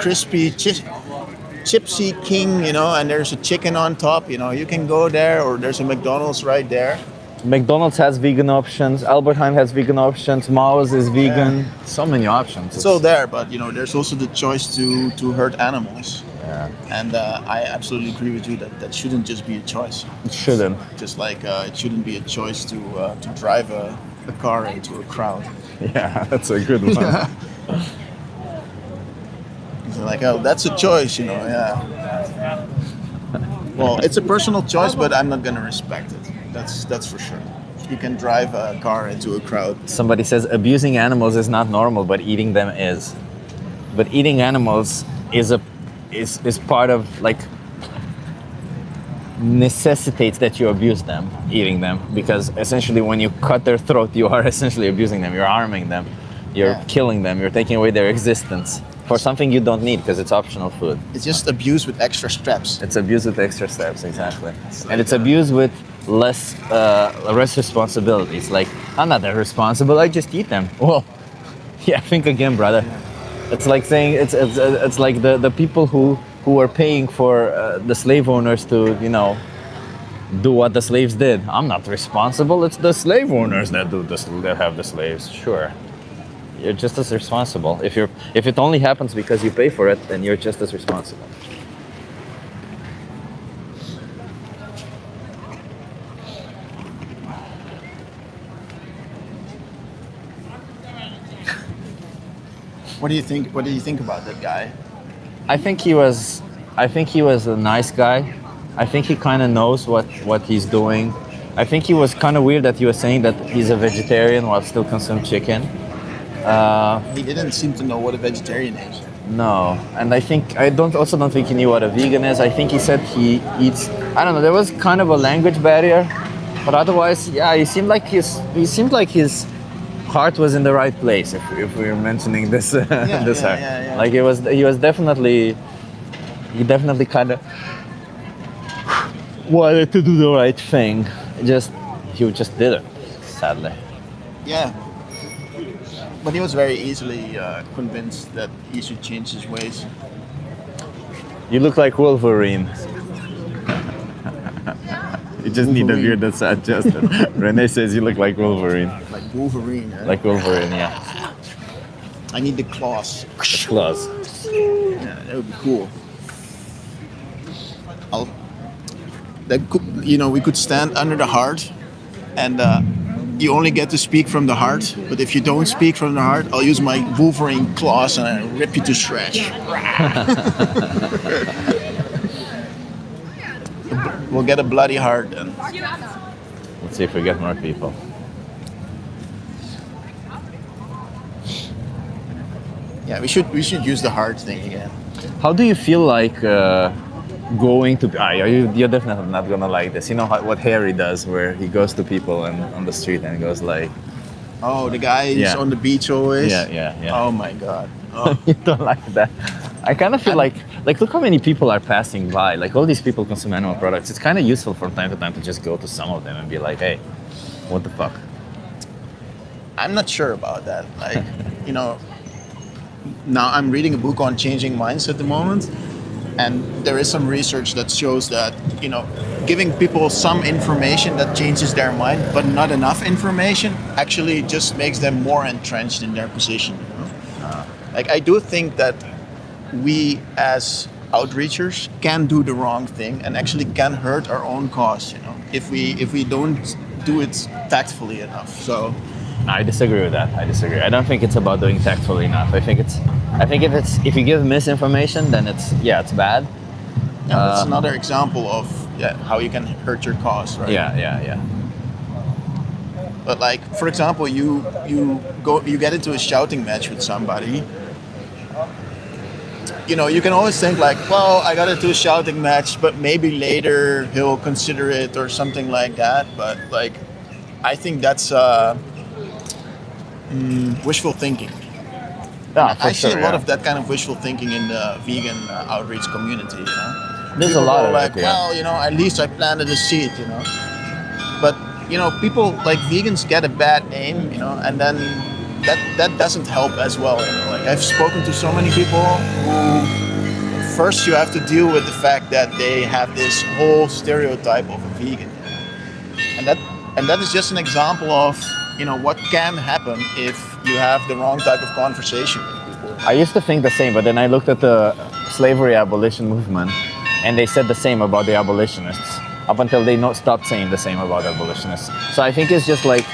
crispy Gypsy King, you know, and there's a chicken on top, you know, you can go there, or there's a McDonald's right there. McDonald's has vegan options, Albert Heijn has vegan options, Mao's is vegan. So many options. It's all there, but you know, there's also the choice to hurt animals. Yeah. And I absolutely agree with you that that shouldn't just be a choice. It shouldn't. Just like it shouldn't be a choice to drive a car into a crowd. Yeah, that's a good one. Yeah. It's like, oh, that's a choice, you know, yeah. Well, it's a personal choice, but I'm not gonna respect it. That's for sure. You can drive a car into a crowd. Somebody says abusing animals is not normal, but eating them is. But eating animals is part of, like, necessitates that you abuse them, eating them, because essentially when you cut their throat, you are essentially abusing them. You're harming them. You're killing them. You're taking away their existence for something you don't need because it's optional food. It's just abuse with extra steps. It's abuse with extra steps, exactly. And it's abuse with less responsibilities. Like, I'm not that responsible, I just eat them. Well, yeah, think again, brother. It's like saying, it's like the people who are paying for the slave owners to, you know, do what the slaves did. I'm not responsible, it's the slave owners that that have the slaves. Sure. You're just as responsible. If it only happens because you pay for it, then you're just as responsible. What do you think? What do you think about that guy? I think he was a nice guy. I think he kind of knows what he's doing. I think he was kind of weird that he was saying that he's a vegetarian while still consume chicken. He didn't seem to know what a vegetarian is. No, and I don't think he knew what a vegan is. I think he said he eats. I don't know. There was kind of a language barrier, but otherwise, yeah, he seemed like his heart was in the right place. If we're mentioning this this heart, like he definitely kind of wanted to do the right thing. He just did it, sadly. Yeah. But he was very easily convinced that he should change his ways. You look like Wolverine. You just need a beard that's adjusted. Renee says you look like Wolverine. Like Wolverine, eh? Like Wolverine, yeah. I need the claws. The claws. Yeah, that would be cool. We could stand under the heart, and you only get to speak from the heart. But if you don't speak from the heart, I'll use my Wolverine claws and I'll rip you to shreds. We'll get a bloody heart then. Let's see if we get more people. Yeah, we should use the heart thing again. How do you feel like going to? You're definitely not gonna like this. You know what Harry does, where he goes to people and on the street and goes like, "Oh, the guy is on the beach always." Yeah. Oh my God. Oh. You don't like that. I kind of feel like look how many people are passing by. Like all these people consume animal products. It's kind of useful from time to time to just go to some of them and be like, hey, what the fuck? I'm not sure about that. Like, now I'm reading a book on changing minds at the moment, and there is some research that shows that, giving people some information that changes their mind, but not enough information, actually just makes them more entrenched in their position. Like, I do think that we as outreachers can do the wrong thing and actually can hurt our own cause, if we don't do it tactfully enough. So I disagree with that. I don't think it's about doing tactfully enough. I think if you give misinformation, then it's bad. Yeah, that's another example of how you can hurt your cause, right? Yeah. But like, for example, you get into a shouting match with somebody. You know, you can always think like, well, I got into a shouting match, but maybe later he'll consider it or something like that. But like, I think that's wishful thinking. Yeah, for I see sure, a lot yeah. of that kind of wishful thinking in the vegan outreach community. You know, There's people a lot go of like, it, yeah. well, you know, at least I planted a seed. You know, but you know, people like vegans get a bad name. You know, and then that doesn't help as well. You know, like I've spoken to so many people who first you have to deal with the fact that they have this whole stereotype of a vegan, and that is just an example of what can happen if you have the wrong type of conversation with people. I used to think the same, but then I looked at the slavery abolition movement, and they said the same about the abolitionists up until they stopped saying the same about abolitionists. So I think it's just like,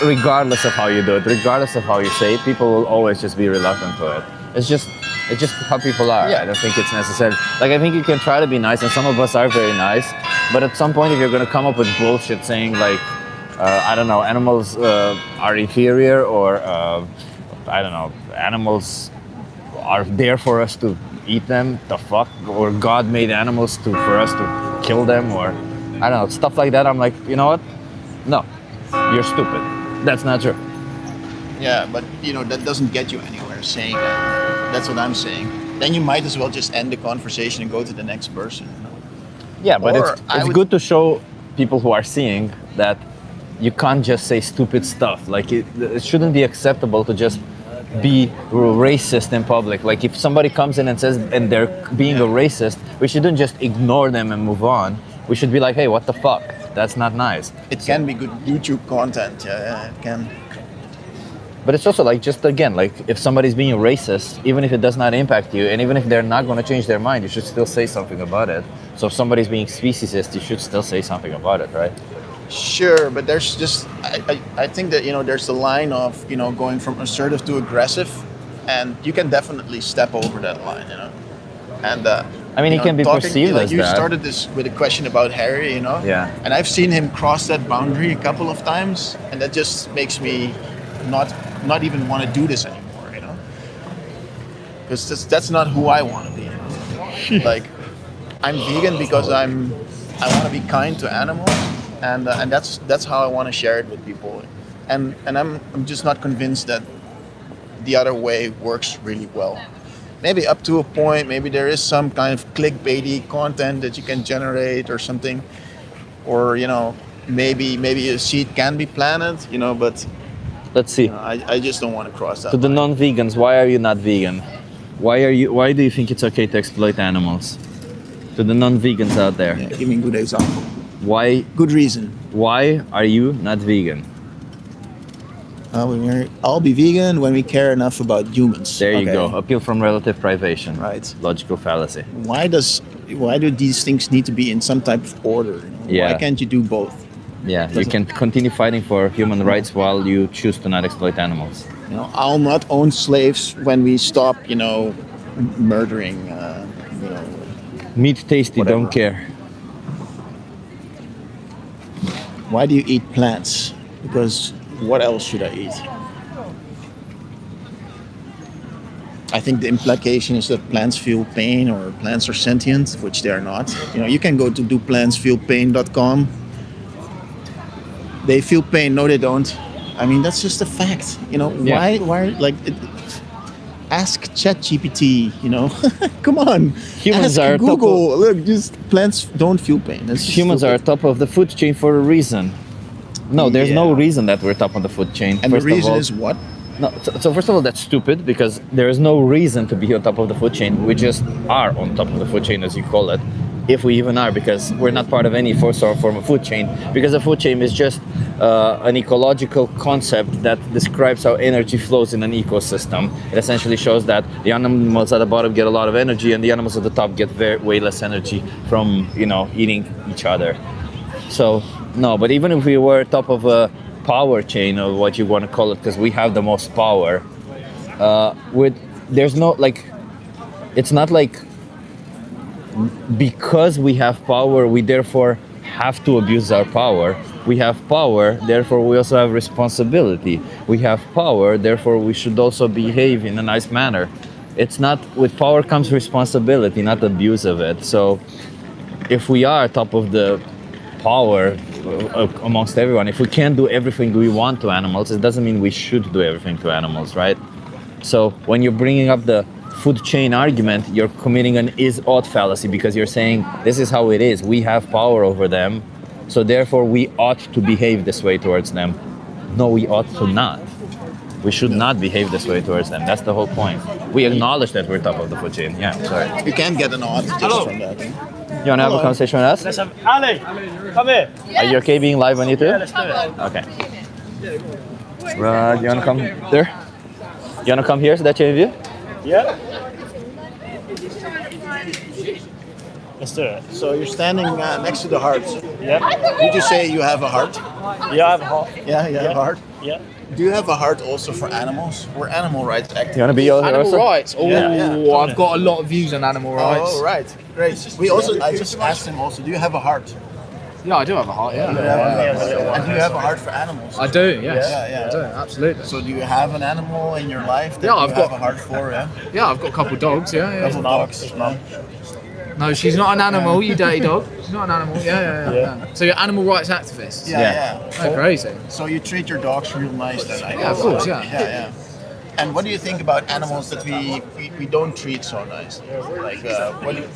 regardless of how you do it, regardless of how you say it, people will always just be reluctant to it. It's just how people are. Yeah. I don't think it's necessary. Like, I think you can try to be nice, and some of us are very nice, but at some point, if you're going to come up with bullshit saying like, I don't know, animals are inferior, or I don't know, animals are there for us to eat them, the fuck, or God made animals for us to kill them, or I don't know, stuff like that. I'm like, you know what? No, you're stupid. That's not true. Yeah, but that doesn't get you anywhere saying that. That's what I'm saying. Then you might as well just end the conversation and go to the next person. Yeah, but Or it's good to show people who are seeing that you can't just say stupid stuff. Like it shouldn't be acceptable to just be racist in public. Like if somebody comes in and says and they're being a racist, we shouldn't just ignore them and move on. We should be like, hey, what the fuck? That's not nice. It can be good YouTube content. Yeah, it can. But it's also like, just again, like if somebody's being racist, even if it does not impact you, and even if they're not going to change their mind, you should still say something about it. So if somebody's being speciesist, you should still say something about it, right? Sure, but there's just I think that there's a line of going from assertive to aggressive, and you can definitely step over that line, And I mean, it can be perceived as you that. started this with a question about Harry, Yeah. and I've seen him cross that boundary a couple of times, and that just makes me not even want to do this anymore, because that's not who I want to be. Like, I'm vegan because I want to be kind to animals. And that's how I want to share it with people, and I'm just not convinced that the other way works really well. Maybe up to a point, maybe there is some kind of clickbaity content that you can generate or something, or maybe a seed can be planted, but Let's see. I just don't want to cross that. To the line. non-vegans, why are you not vegan? Why do you think it's okay to exploit animals? To the non-vegans out there, Yeah, give me a good example. why Good reason. are you not vegan? I'll be vegan when we care enough about humans. There you Okay. go. Appeal from relative privation. Right. Logical fallacy. Why do these things need to be in some type of order? Yeah. Why can't you do both? Yeah, you can continue fighting for human rights while you choose to not exploit animals. I'll not own slaves when we stop, murdering. Meat tasty, Whatever. don't care. Why do you eat plants? Because what else should I eat? I think the implication is that plants feel pain or plants are sentient, which they are not. You can go to doplantsfeelpain.com. They feel pain. No, they don't. I mean, that's just a fact. Yeah. Why, like, ask ChatGPT, Come on. Humans ask are Google. Look, just plants don't feel pain. That's just Humans are stupid. top of the food chain for a reason. No, there's no Yeah. reason that we're top of the food chain. And First the of reason all- is what? No, so first of all, that's stupid, because there is no reason to be on top of the food chain. We just are on top of the food chain, as you call it, if we even are, because we're not part of any form of food chain. Because the food chain is just an ecological concept that describes how energy flows in an ecosystem. It essentially shows that the animals at the bottom get a lot of energy, and the animals at the top get way less energy from eating each other. So no, but even if we were top of a power chain, or what you want to call it, because we have the most power, there's no, like, it's not like because we have power, we therefore have to abuse our power. We have power, therefore we also have responsibility. We have power, therefore we should also behave in a nice manner. It's not, with power comes responsibility, not abuse of it. So if we are top of the power amongst everyone, if we can't do everything we want to animals, it doesn't mean we should do everything to animals, right? So when you're bringing up the food chain argument, you're committing an is-ought fallacy, because you're saying this is how it is. We have power over them, so therefore we ought to behave this way towards them. No, we ought to not. We should not behave this way towards them. That's the whole point. We acknowledge that we're top of the food chain. Yeah, sorry. You can't get an odd just from that. You want to have a conversation with us? Let's have Ali, come here. Are you okay being live on YouTube? Yeah, let's do it. Okay. Right, you want to come there? You want to come here so that you have view? Yeah. Let's do it. So you're standing next to the heart. Yeah. Did you say you have a heart? Yeah, I have a heart. Yeah, you have a heart. Yeah. Do you have a heart also for animals? We're animal rights You activists. want to be your Animal rights. Oh, Yeah. I've got a lot of views on animal rights. Oh, right. Great. We also, I just asked him also, do you have a heart? Yeah, I do have a heart. Yeah, And do you have a heart for animals? I do. Yes, Yeah. I do. Absolutely. So do you have an animal in your life that Yeah, you I've have got- a heart for? Yeah. Yeah, I've got a couple of dogs. Yeah. Couple dogs. No, she's not an animal. You dirty dog. She's not an animal. Yeah. So you're animal rights activists. Yeah. Oh, crazy. So you treat your dogs real nice then, I guess. Yeah, of course. Yeah. Yeah. And what do you think about animals that we don't treat so nice? Like,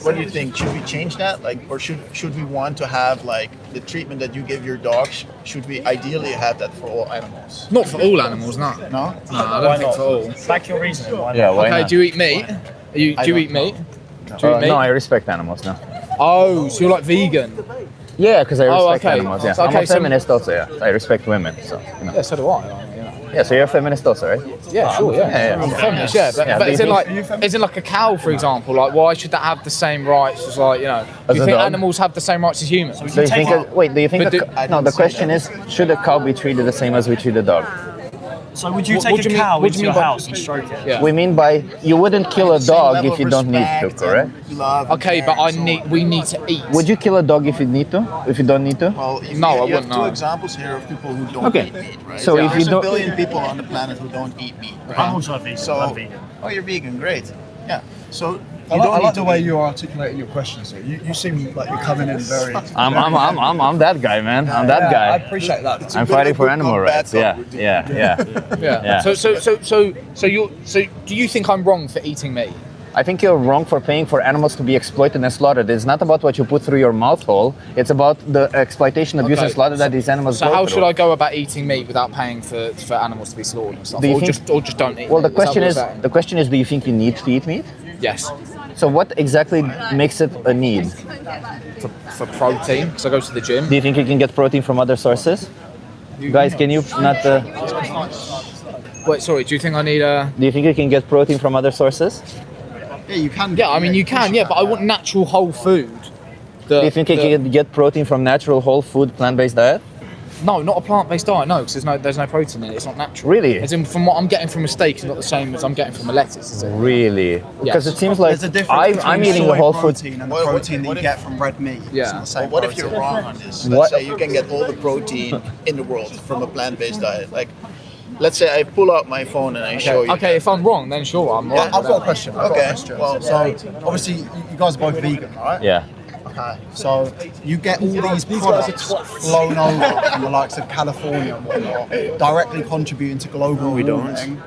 what do you think? Should we change that? Like, or should we want to have like the treatment that you give your dogs? Should we ideally have that for all animals? Not for all animals, no. No. No, I don't think for all. Back your reasoning. Why Yeah, why Okay, not? do you eat meat? Do you eat meat? Do you eat meat? No, I respect animals now. Oh, so you're like vegan? Yeah, because I Oh, respect okay. animals. Yeah, Okay, I'm a so- feminist also. Yeah, I respect women. So you know. Yeah, so do I. Yeah, so you're a feminist also, right? Yeah, sure. Yeah. Yeah. I'm a feminist. Yeah, but, Yeah, but do is you it like a cow, for example? Like, why should that have the same rights as like, you know? As Do you a think dog? animals have the same rights as humans? Do you think? Wait, do you think? But No, the question is, should a cow be treated the same as we treat a dog? So would you What take do a you mean- cow what do into you your mean by- house and stroke it? Yeah. We mean by you wouldn't kill a Same dog level if you of don't need to, respect correct? and love and Okay, but care. we need to eat. Would you kill a dog if you need to? If you don't need to? Well, you, No, I you wouldn't, have two no. examples here of people who don't Okay. eat meat, right? So if There's you don't- a billion people on the planet who don't eat meat. Right? I'm also a vegan. So, I'm vegan. oh, you're vegan, great. Yeah. So I you don't like need the to way eat. you're articulating your questions. So you seem like you're coming in very. I'm that guy, man. I'm that I guy. appreciate that. I'm bit fighting of for good animal cop, bad rights. cop Yeah, routine. yeah. Yeah. Yeah. So do you think I'm wrong for eating meat? I think you're wrong for paying for animals to be exploited and slaughtered. It's not about what you put through your mouth hole. It's about the exploitation, abuse, Okay. and slaughter that these animals So go how through. should I go about eating meat without paying for animals to be slaughtered and stuff? Do you Or think- just don't eat Well, the meat? Is that question what is, you're saying? the question is, do you think you need to eat meat? Yes. So what exactly makes it a need? For protein, because I go to the gym. Do you think you can get protein from other sources? Guys, can you not? Wait, sorry, do you think I need a... Do you think you can get protein from other sources? Yeah, you can. Yeah, I mean, you can, yeah, but I want natural whole food. Do you think you can get protein from natural, whole food, plant-based diet? No, not a plant-based diet, no, because there's no protein in it, it's not natural. Really? As in, from what I'm getting from a steak is not the same as I'm getting from a lettuce, is it? Really? Because it seems like There's a difference I'm between eating the soy whole food. protein and the What- protein what that you if- get from red meat. Yeah. It's not the same What if you're protein. wrong on this? What- Let's say you can get all the protein in the world from a plant-based diet. Like, let's say I pull out my phone and I show you. Okay, if I'm wrong, then sure, I'm wrong. I've got a question. I've got Okay, a question. well, so obviously you guys are both vegan, right? Yeah. Okay. So you get all these products flown over from the likes of California and whatnot, directly contributing to global warming.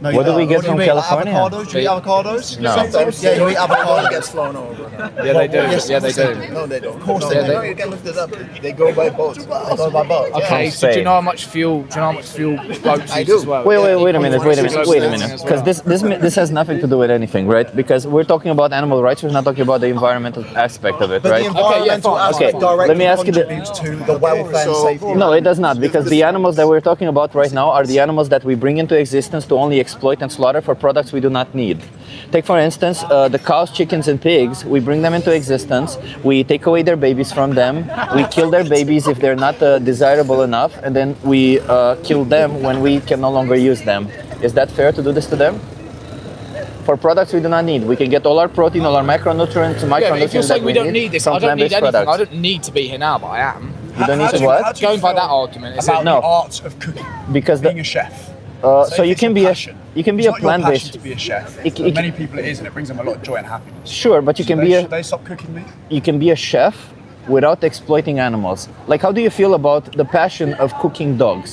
No, What do we get you from mean, like California? avocados? Do you eat avocados? No. Sometimes Yeah, you eat avocado avocado. gets flown over. Yeah, they do. Yes, Yeah, they do. No, they don't. Of course no, they do. No, you can look this up. They go by boat. They go by boat. Okay, From so do you Spain. know how much fuel? Do you know how much fuel boats I use do. as well? Wait a Yeah, minute. as Because well. this has nothing to do with anything, right? Because we're talking about animal rights. We're not talking about the environmental aspect of it, But right? the environmental fine, aspect okay. directly Let me ask you the- contributes to the welfare and So- safety. No, it does not, because the animals that we're talking about right now are the animals that we bring into existence to only exploit and slaughter for products we do not need. Take for instance, the cows, chickens, and pigs. We bring them into existence. We take away their babies from them. We kill their babies if they're not desirable enough, and then we kill them when we can no longer use them. Is that fair to do this to them? for products we do not need. We can get all our protein, all our macronutrients, Yeah, but if you're micronutrients saying that we don't need this, from I don't need plant-based anything. I products. don't need to be here now, but I am. You don't need to what? Going by that argument, is about it? No. the art of cooking, Because being a chef. so you if can it's be your a passion, you can be it's a not your passion plant-based. to be a chef. It- For it- many people it is, and it brings them a lot of joy and happiness. Sure, but you can Should be they, a should they stop cooking meat? you can be a chef without exploiting animals. Like, how do you feel about the passion of cooking dogs?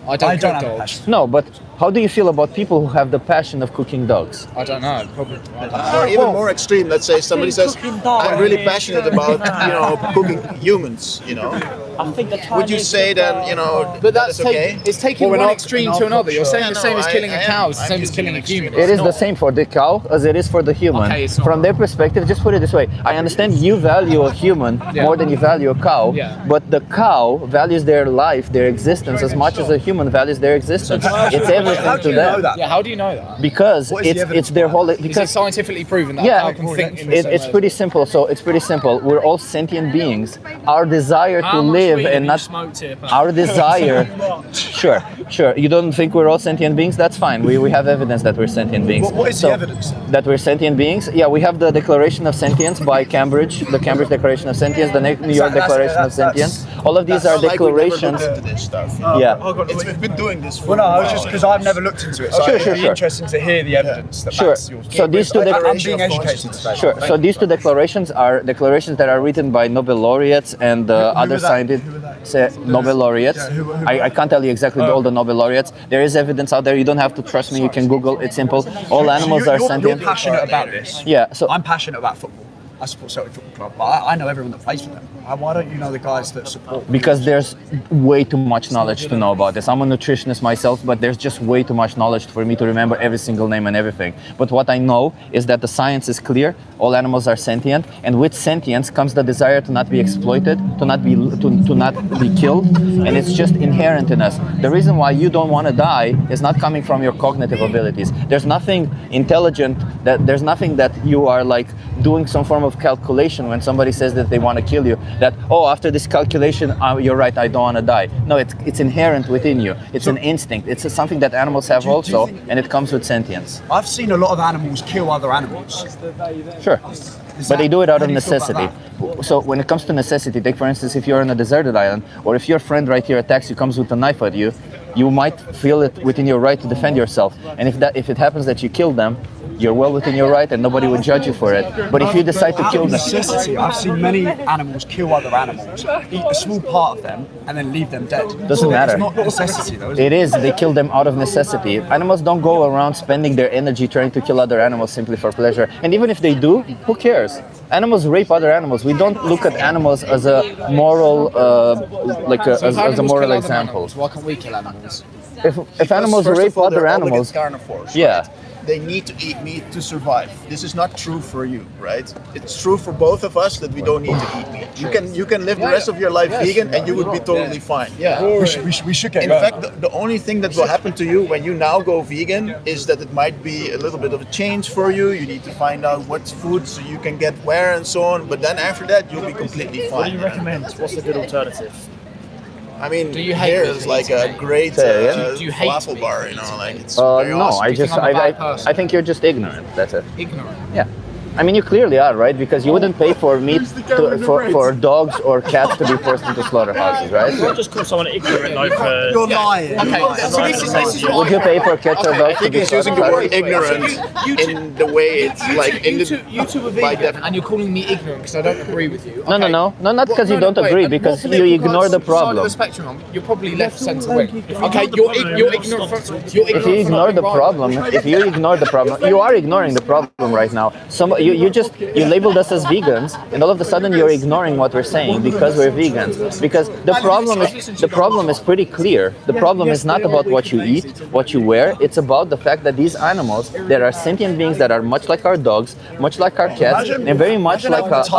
I don't I cook don't have a dogs. passion. No, but how do you feel about people who have the passion of cooking dogs? I don't know. Probably. I don't know. Or even more extreme, let's say somebody says, I'm really passionate about, cooking humans, I think the Would you say that, But that's okay? it's taking Well, one we're extreme not to in another. You're saying Yeah, the same no, as killing a I cow am- is the I'm same as using killing an a human. extreme. It is It's the not. same for the cow as it is for the human. Okay, it's not. From their perspective, just put it this way. I understand you value a human Yeah. more than you value a cow, Yeah. but the cow values their life, their existence, as much as a human values their existence. It's everything How to do you them. know that? Yeah, how do you know that? Because What is the it's evidence their whole Is it because scientifically proven that a yeah, cow can think in the same it's way? pretty simple. So it's pretty simple. We're all sentient beings. Our desire to How much live weed and have you not smoked here, pal? our desire. Sure. You don't think we're all sentient beings? That's fine. We have evidence that we're sentient beings. What is the evidence? that we're sentient beings? Yeah, we have the Declaration of Sentience by Cambridge, the Cambridge Declaration of Sentience, the New York Declaration of Sentience. All of these are Like we never declarations. looked into this stuff. Yeah. We've been doing this for Well, no, a I was while, just because I've never looked into it, so Sure, it'd sure, be sure. interesting to hear the evidence that Sure. backs yours. So these two I'm being educated today. Sure. So these two declarations are declarations that are written by Nobel laureates and other are they? scientists. Who are they? Nobel laureates. Yeah, who I can't tell you exactly all the Nobel laureates. There is evidence out there. You don't have to trust me. You can Google. It's simple. All animals are You're sentient. passionate about this. Yeah. So I'm passionate about football. I support Celtic Football Club, but I know everyone that plays for them. Why don't you know the guys that support? because there's way too much knowledge to know about this. I'm a nutritionist myself, but there's just way too much knowledge for me to remember every single name and everything. But what I know is that the science is clear. All animals are sentient, and with sentience comes the desire to not be exploited, to not be killed, and it's just inherent in us. The reason why you don't want to die is not coming from your cognitive abilities. There's nothing intelligent there's nothing that you are like doing some form of calculation when somebody says that they want to kill you, that after this calculation you're right, I don't want to die. No, it's inherent within you. It's an instinct. It's something that animals have also, and it comes with sentience. I've seen a lot of animals kill other animals. Sure. But they do it out how of do you feel about necessity. So when it comes to necessity, take for instance, if you're on a deserted island, or if your friend right here attacks you, comes with a knife at you, you might feel it within your right to defend yourself. And if it happens that you kill them, you're well within your right, and nobody would judge you for it. But if you decide to Out kill of them, necessity, I've seen many animals kill other animals, eat a small part of them, and then leave them dead. Doesn't matter. It's not necessity, though, is it? it is. They kill them out of necessity. Animals don't go around spending their energy trying to kill other animals simply for pleasure. And even if they do, who cares? Animals rape other animals. We don't look at animals as a moral, as a moral example. Why can't we kill animals? If animals First rape of all, other they're animals, obligate carnivores, yeah. right? They need to eat meat to survive. This is not true for you, right? It's true for both of us that we don't need to eat meat. You can live the rest of your life vegan and you would be totally fine. Yeah. We should get In going. fact, the only thing that will happen to you when you now go vegan is that it might be a little bit of a change for you. You need to find out what food so you can get where and so on. But then after that, you'll be completely What do fine. you recommend? What's a good alternative? I mean, Do you hate here meat is like a eating? great Do you hate falafel meat bar, eating? like it's very no, awesome. I just, I'm a bad person. I think you're just ignorant. That's it. Ignorant. Yeah. I mean, you clearly are, right? Because you wouldn't pay for meat for dogs or cats to be forced into slaughterhouses, right? I'll just call someone ignorant though for. You're lying. Okay, so this is Would you pay for cats or Okay, dogs I to think be he's using the word slaughtered? ignorant in the way it's like in you the two are by vegan, def- and you're calling me ignorant because I don't agree with you. No, Okay. no, not because you don't wait, agree, and because what you political ignore the side of problem. the spectrum on, you're probably left, centre, wing. Okay, you're ignorant. You're ignorant. If you ignore the problem, you are ignoring the problem right now. You labeled us as vegans, and all of a sudden you're ignoring what we're saying because we're vegans. Because the problem is pretty clear. The problem is not about what you eat, what you wear. It's about the fact that these animals, that are sentient beings that are much like our dogs, much like our cats, and very much like us,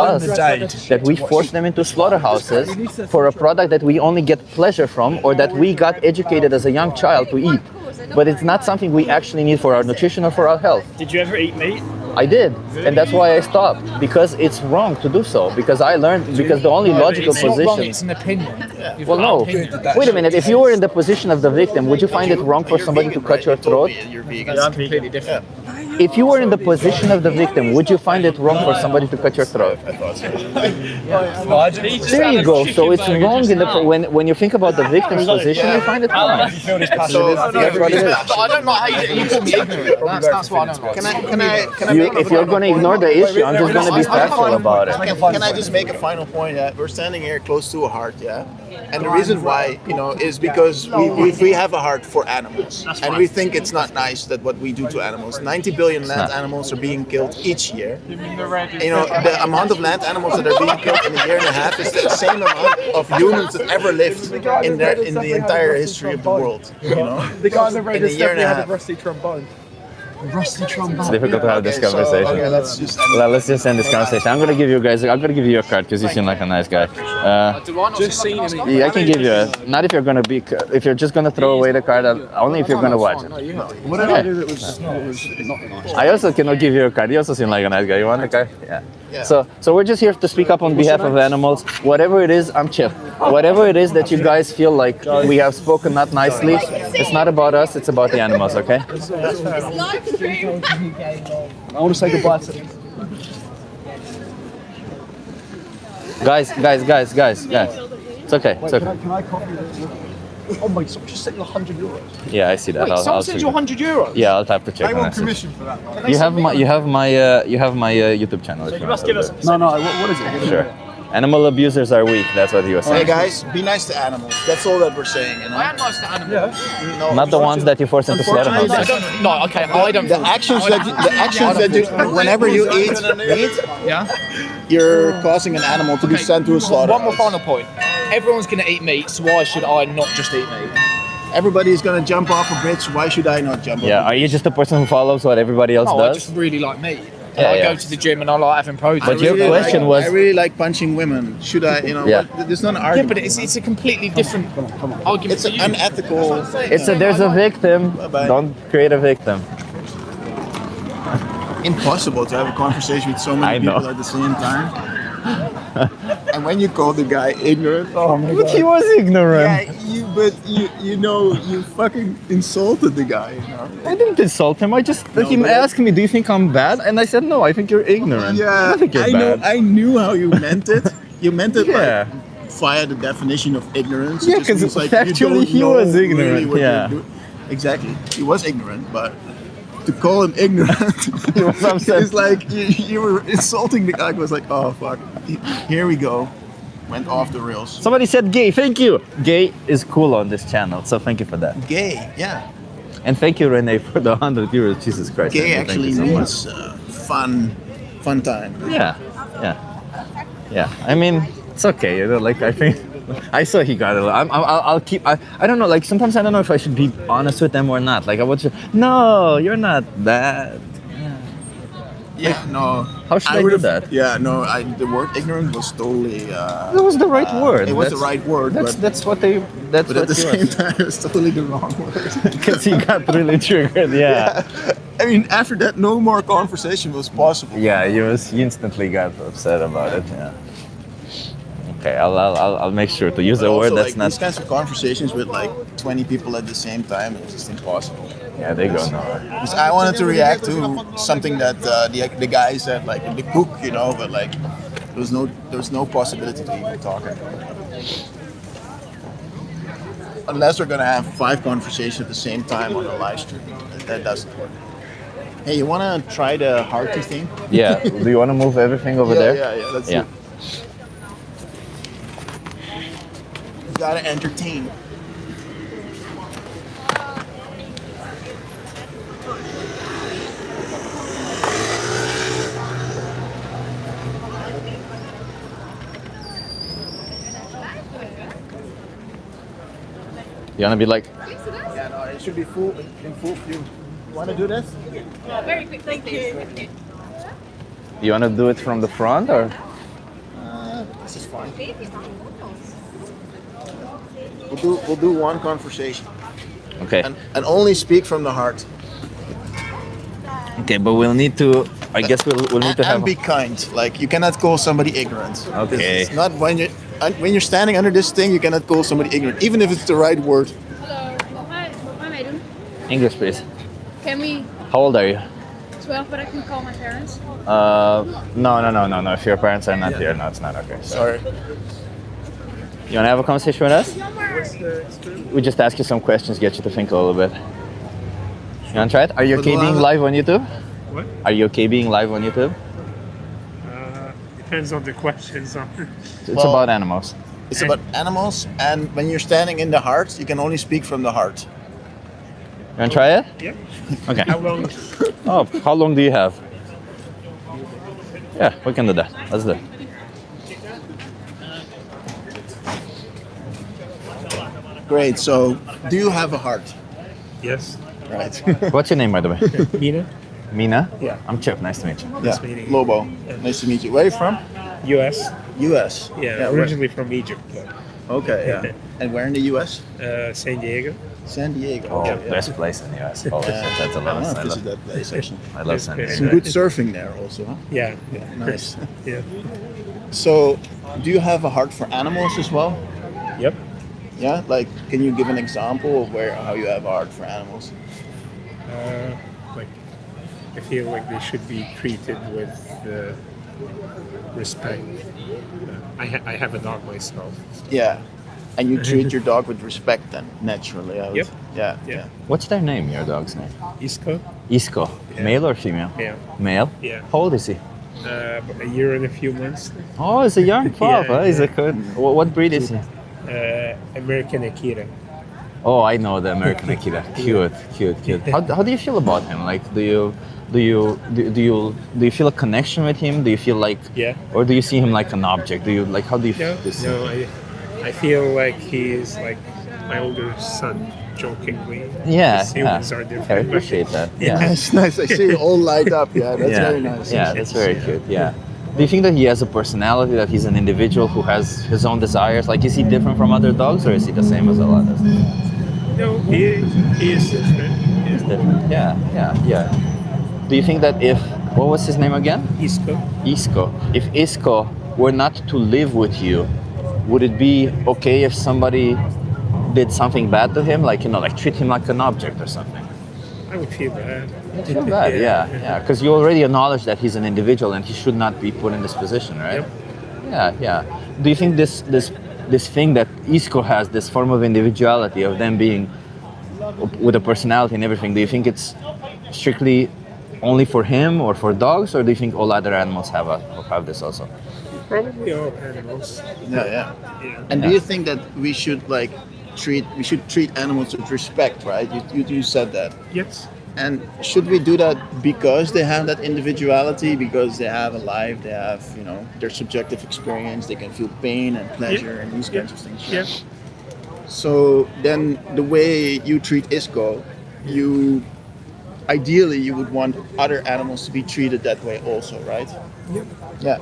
that we force them into slaughterhouses for a product that we only get pleasure from, or that we got educated as a young child to eat. But it's not something we actually need for our nutrition or for our health. Did you ever eat meat? I did, and that's why I stopped, because it's wrong to do so. Because I learned, because the only logical It's not wrong, position. it's an opinion. You've Well, got no. an opinion. Wait a minute. If you were in the position of the victim, would you find it wrong for somebody to cut your throat? You're vegan. That's completely different. If you were in the position of the victim, would you find it wrong for somebody to cut your throat? There you go. So it's wrong in the when you think about the victim's position, you find it wrong. So That's what it is. But I don't like how you call me ignorant. That's what I don't like. can I make If you're going to ignore the issue, I'm just going to be factual about it. Can I just make a final point? Yeah, we're standing here close to a heart. Yeah, and the reason why, is because we have a heart for animals, and we think it's not nice that what we do to animals. 90 billion land animals are being killed each year. The amount of land animals that are being killed in a year and a half is the same amount of humans that ever lived in the entire history of the world. The guy on the radio In a year and a definitely had half. a rusty trombone. Rusty trombone. It's difficult to have this conversation. Okay, let's just Let's just end this conversation. I'm gonna give you guys. I'm gonna give you your card because you seem like a nice guy. Just seen him. Yeah, I can give you a. Not if you're gonna be. If you're just gonna throw away the card. Only if you're gonna watch it. What did I do that was not nice? I also cannot give you a card. You also seem like a nice guy. You want the card? Yeah. So we're just here to speak up on behalf of animals. Whatever it is, I'm chill. Whatever it is that you guys feel like we have spoken not nicely, it's not about us. It's about the animals. Okay. I want to say goodbye to them. Guys. It's okay. It's okay. Can I copy this? Oh my, someone just sent you €100. Yeah, I see that. Wait, someone sent you €100? Yeah, I'll have to check I on want that. commission for that. Right? You have my YouTube channel. If you must give us. No, what is it? Sure. Animal abusers are weak. That's what he was Hey saying. guys, be nice to animals. That's all that we're saying. I am nice to animals. No, Not the ones that you force into slaughterhouse. No, okay, I don't. The actions that you, whenever you eat meat, Yeah. you're causing an animal to be sent to a slaughter. One more final point. Everyone's going to eat meat, so why should I not just eat meat? Everybody's gonna jump off a bridge. Why should I not jump? Yeah, off are you just a person who follows what everybody else No, I does? just really like meat. Yeah, I yeah. go to the gym and I like having protein. But your question was- I really like punching women. Should I? Yeah. There's not an Yeah, argument. but it's a completely different argument It's for an you. unethical. There's a victim. Bye-bye. Don't create a victim. Impossible to have a conversation with so many I know. people at the same time. And when you call the guy ignorant, oh my But he was ignorant. yeah, you fucking insulted the guy. I didn't insult him. He asked me, "Do you think I'm bad?" And I said, "No, I think you're ignorant. I don't think you're bad." I knew how you meant it. You meant it Yeah. like via the definition of ignorance. Yeah, It just 'cause means, like, you factually don't he know was ignorant, what yeah. you're doing. Exactly, he was ignorant, but to call him ignorant He was upset. it's like you were insulting the guy. Who was like, oh fuck, here we go, went off the rails. Somebody said gay. Thank you. Gay is cool on this channel, so thank you for that. Gay, yeah. And thank you, Renee, for the €100. Jesus Christ. Gay Thank you actually so much. means fun time. Yeah. I mean, it's okay. Like I think, I saw he got it. I'll keep. I don't know. Like sometimes I don't know if I should be honest with them or not. Like I would say, no, you're not that. Yeah, no. How should I do would've- that? Yeah, no. The word ignorant was totally. That was the right word. It was the right word, That's what they. That's but what at the he same was. time, it was totally the wrong word. Because he got really triggered. Yeah. I mean, after that, no more conversation was possible. Yeah, he instantly got upset about it. Yeah. Okay, I'll make sure to use But a word also, that's like, not. these kinds of conversations with like 20 people at the same time, it's just impossible. Yeah, they go nowhere. Because I wanted to react to something that the guy said, like the cook, but like there was no possibility to even talk about it. Unless we're gonna have 5 conversations at the same time on a live stream, that doesn't work. Hey, you wanna try the hearty thing? Yeah. Do you want to move everything over there? Yeah. Let's Yeah. do it. You gotta entertain. You want to be like. Yeah, no, it should be in full view. You wanna do this? Very quick, thank you. You want to do it from the front or? This is fine. We'll do one conversation Okay. and only speak from the heart. Okay, but we'll need to I guess we'll need to have. And be kind. Like you cannot call somebody ignorant. Okay. It's not when you're standing under this thing, you cannot call somebody ignorant, even if it's the right word. Hello. Wat gaan wij doen? English, please. Can we How old are you? 12, but I can call my parents? No. If your parents are not here, no, it's not okay. Sorry. You wanna have a conversation with us? We just ask you some questions, get you to think a little bit. You wanna try it? Are you okay being live on YouTube? What? Are you okay being live on YouTube? Depends on the questions. It's about animals. It's about animals, and when you're standing in the heart, you can only speak from the heart. You wanna try it? Yeah. Okay. How long? Oh, how long do you have? Yeah, we can do that. Let's do it. Great. So, do you have a heart? Yes. Right. What's your name, by the way? Mina? Mina? Yeah. I'm Chip. Nice to meet you. Yeah. meeting you. Lobo. Nice to meet you. Where are you from? U.S. U.S. Yeah. where- Originally from Egypt. Okay. Yeah. And where in the U.S.? San Diego. San Diego. Oh, Yeah. best place in the US. Holy shit, that's a I lot want of to I visit love, that place actually. I love San It's Some Diego. good surfing there also, huh? Yeah. Nice. Yeah. So, do you have a heart for animals as well? Yep. Yeah. Like, can you give an example of how you have a heart for animals? Like, I feel like they should be treated with respect. I have a dog myself. Yeah. And you treat your dog with respect then, naturally. I would, Yep. Yeah. Yeah. What's their name, your dog's name? Isco. Isco. Yeah. Male or female? Yeah. Male? Yeah. How old is he? A year and a few months. Oh, he's a young pup. Yeah, He's a yeah. good. What breed is he? American Akita. Oh, I know the American Akita. Cute. How do you feel about him? Like, do you feel a connection with him? Do you feel like, Yeah. or do you see him like an object? Do you like, how do you No, feel? no. I feel like he's like my older son, jokingly. Yeah, His humans are I different. appreciate that. Yeah. Nice. I see it all light up. Yeah, that's yeah. very nice. Yeah, that's very cute. Yeah. Do you think that he has a personality, that he's an individual who has his own desires? Like, is he different from other dogs, or is he the same as a lot of them? No, he is different. He's different. Yeah. Do you think that if, what was his name again? Isco. Isco. If Isco were not to live with you, would it be okay if somebody did something bad to him, like, like treat him like an object or something? I would feel bad. You feel bad, yeah. Because you already acknowledge that he's an individual and he should not be put in this position, right? Yep. Yeah. Do you think this thing that Isco has, this form of individuality of them being with a personality and everything, do you think it's strictly only for him or for dogs, or do you think all other animals have this also? Probably all animals. Yeah. Yeah. And do you think that we should treat animals with respect, right? You said that. Yes. And should we do that because they have that individuality, because they have a life, they have, their subjective experience, they can feel pain and pleasure and these kinds of things. Yeah. So then the way you treat Isco, ideally you would want other animals to be treated that way also, right? Yep. Yeah.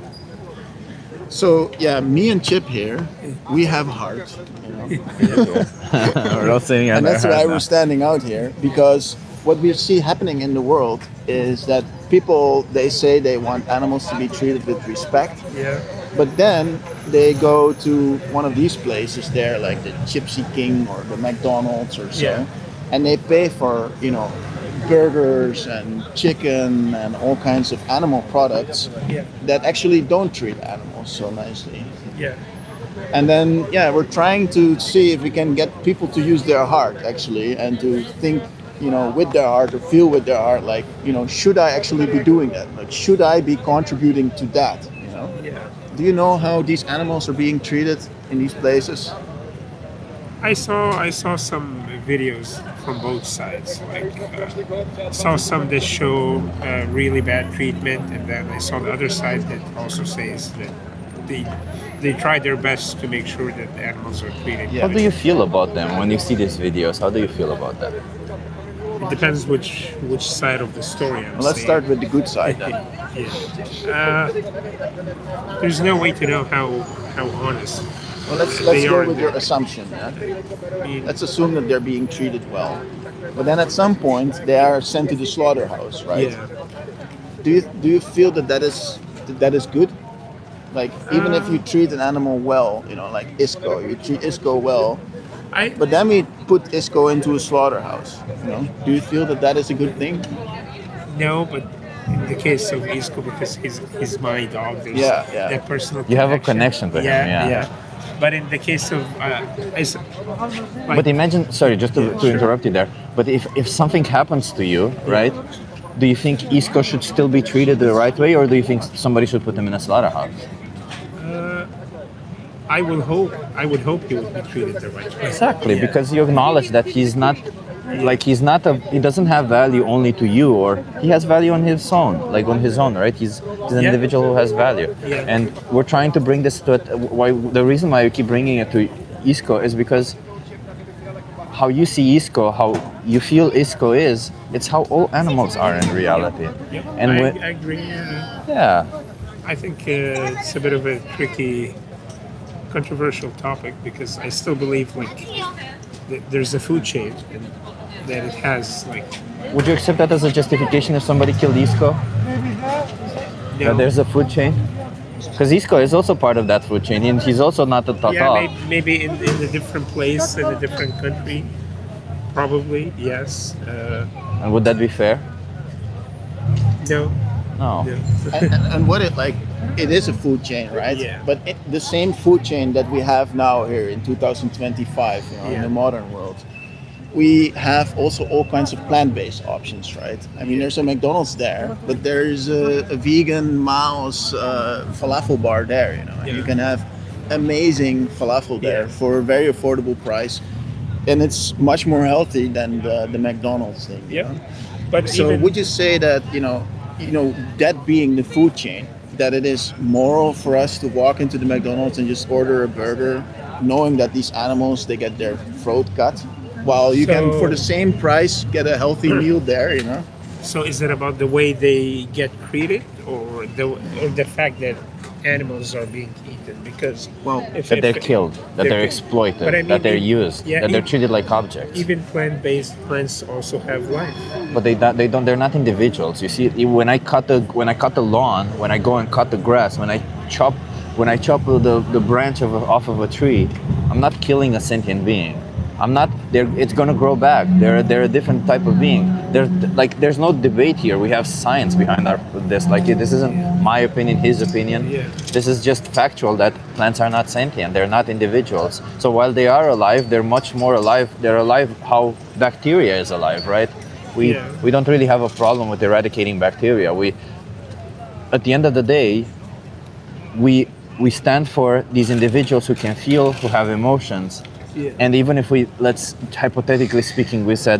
So yeah, me and Chip here, we have a heart. We're all sitting And that's why we're standing out here, because what we see happening in the world is that people, they say they want animals to be treated with respect, Yeah. but then they go to one of these places there, like the Gypsy King or the McDonald's or so, Yeah. and they pay for, burgers and chicken and all kinds of animal products Yeah. that actually don't treat animals so nicely. Yeah. And then, we're trying to see if we can get people to use their heart actually, and to think, with their heart, or feel with their heart, like, should I actually be doing that? Like, should I be contributing to that? Yeah. Do you know how these animals are being treated in these places? I saw some videos from both sides. Like, saw some that show really bad treatment, and then I saw the other side that also says that they try their best to make sure that the animals are treated. How do you feel about them when you see these videos? How do you feel about that? It depends which side of the story I'm Well, let's seeing. start with the good side then. Yeah. There's no way to know how honest. Well, let's they go are with your there. assumption. Yeah? I mean, Let's assume that they're being treated well. But then at some point, they are sent to the slaughterhouse, right? yeah. do you feel that is good? Like even if you treat an animal well, you know, like Isco, you treat Isco well, but then we put Isco into a slaughterhouse. You know, do you feel that is a good thing? No, but in the case of Isco, because he's my dog, there's Yeah. that personal You have a connection to him, yeah. But in the case of But imagine, sorry, just to interrupt you there. But if something happens to you, right? Do you think Isco should still be treated the right way, or do you think somebody should put him in a slaughterhouse? I would hope he would be treated the right way. Exactly, Yeah. because you acknowledge that he doesn't have value only to you, or he has value on his own, right? He's an individual who has value. Yeah. And we're trying to bring this to it. The reason why we keep bringing it to Isco is because how you see Isco, how you feel Isco is, it's how all animals are in reality. Yep. And I agree. yeah, I think it's a bit of a tricky, controversial topic because I still believe like there's a food chain and that it has like. would you accept that as a justification if somebody killed Isco? That there's a food chain? Because Isco is also part of that food chain, and he's also not the top. Yeah, maybe in a different place, in a different country. Probably, yes. And would that be fair? No. No. And what it is a food chain, right? Yeah. But the same food chain that we have now here in 2025, you know, in the modern world, we have also all kinds of plant-based options, right? I mean, there's a McDonald's there, but there's a vegan Mao's falafel bar there, you know, and you can have amazing falafel there for a very affordable price, and it's much more healthy than the McDonald's thing. Yeah. know? But So even, would you say that you know that being the food chain, that it is moral for us to walk into the McDonald's and just order a burger, knowing that these animals they get their throat cut, while you can for the same price get a healthy meal there, you know? so is it about the way they get treated, or the fact that animals are being eaten? Because That they're killed, that they're exploited, But I mean, that they're used, yeah, that they're treated like objects. even plant-based plants also have life. But they're not individuals. You see, when I cut the lawn, when I go and cut the grass, when I chop the branch off of a tree, I'm not killing a sentient being. It's gonna grow back. They're a different type of being. There's no debate here. We have science behind this. This isn't my opinion, his opinion. Yeah. This is just factual that plants are not sentient. They're not individuals. So while they are alive, they're much more alive. They're alive how bacteria is alive, right? We don't really have a problem with eradicating bacteria. At the end of the day, we stand for these individuals who can feel, who have emotions. Yeah. And even if let's hypothetically speaking, we said,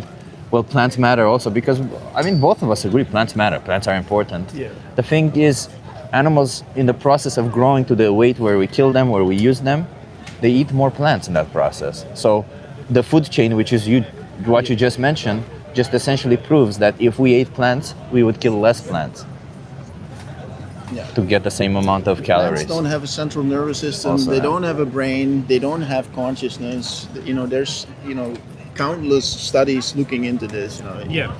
well, plants matter also, because I mean, both of us agree plants matter. Plants are important. Yeah. The thing is, animals in the process of growing to the weight where we kill them, where we use them, they eat more plants in that process. So the food chain, which is what you just mentioned, just essentially proves that if we ate plants, we would kill less plants. Yeah. To get the same amount of calories. Plants don't have a central nervous system. Also they that. don't have a brain. They don't have consciousness. You know, there's countless studies looking into this. You know, Yeah.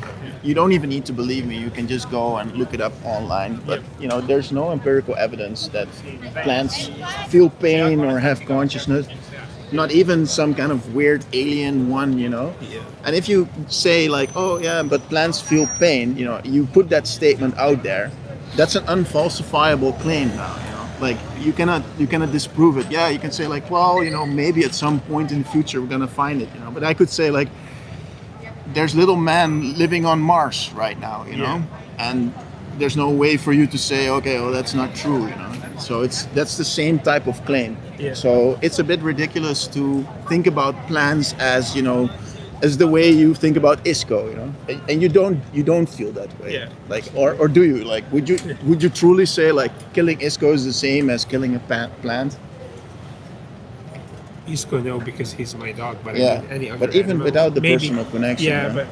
you don't even need to believe me. You can just go and look it up online. But you know, there's no empirical evidence that plants feel pain or have consciousness. Not even some kind of weird alien one, you know. Yeah. And if you say like, oh yeah, but plants feel pain, you know, you put that statement out there. That's an unfalsifiable claim now, you know. Like you cannot disprove it. Yeah, you can say like, well, you know, maybe at some point in the future we're gonna find it, you know. But I could say like, there's little man living on Mars right now, you know, and there's no way for you to say, okay, well, that's not true, you know. So that's the same type of claim. Yeah. So it's a bit ridiculous to think about plants as, you know, as the way you think about Isco, you know, and you don't feel that way. Yeah. Like, or do you? Like, would you truly say like killing Isco is the same as killing a plant? Isco, no, because he's my dog. But Yeah. I mean, any other But even animal, without the maybe, personal connection, Yeah, yeah. but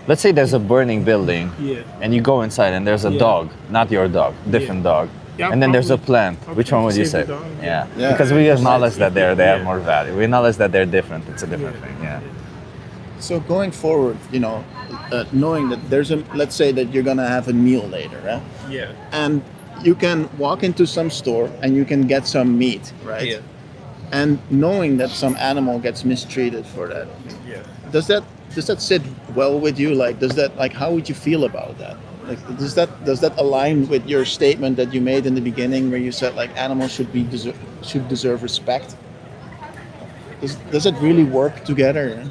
Let's say there's a burning building, Yeah. and you go inside, and there's a dog, not your dog, different dog. Yeah, And then there's a probably. plant. I'll Which one would you say? save the dog, Yeah. Yeah. Because we acknowledge that they have Yeah. more value. We acknowledge that they're different. It's a different thing. Yeah. So going forward, knowing that let's say that you're gonna have a meal later, right? Yeah. And you can walk into some store and you can get some meat, right? Yeah. And knowing that some animal gets mistreated for that, Yeah. does that sit well with you? Like, how would you feel about that? Like, does that align with your statement that you made in the beginning, where you said like animals should deserve respect? Does it really work together?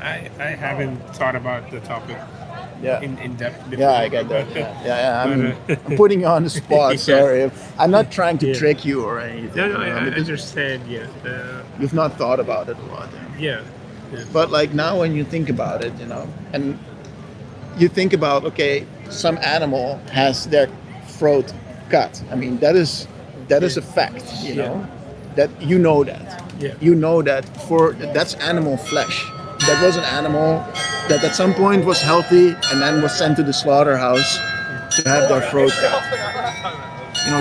I haven't thought about the topic in depth before. Yeah, I get that. Yeah. I'm putting you on the spot. Sorry, I'm not trying to trick you or anything. No, I understand. Yeah. You've not thought about it a lot. Yeah. But like now, when you think about it, and you think about, okay, some animal has their throat cut. I mean, that is a fact. That Yeah. You know that that's animal flesh. That was an animal that at some point was healthy and then was sent to the slaughterhouse to have their throat cut.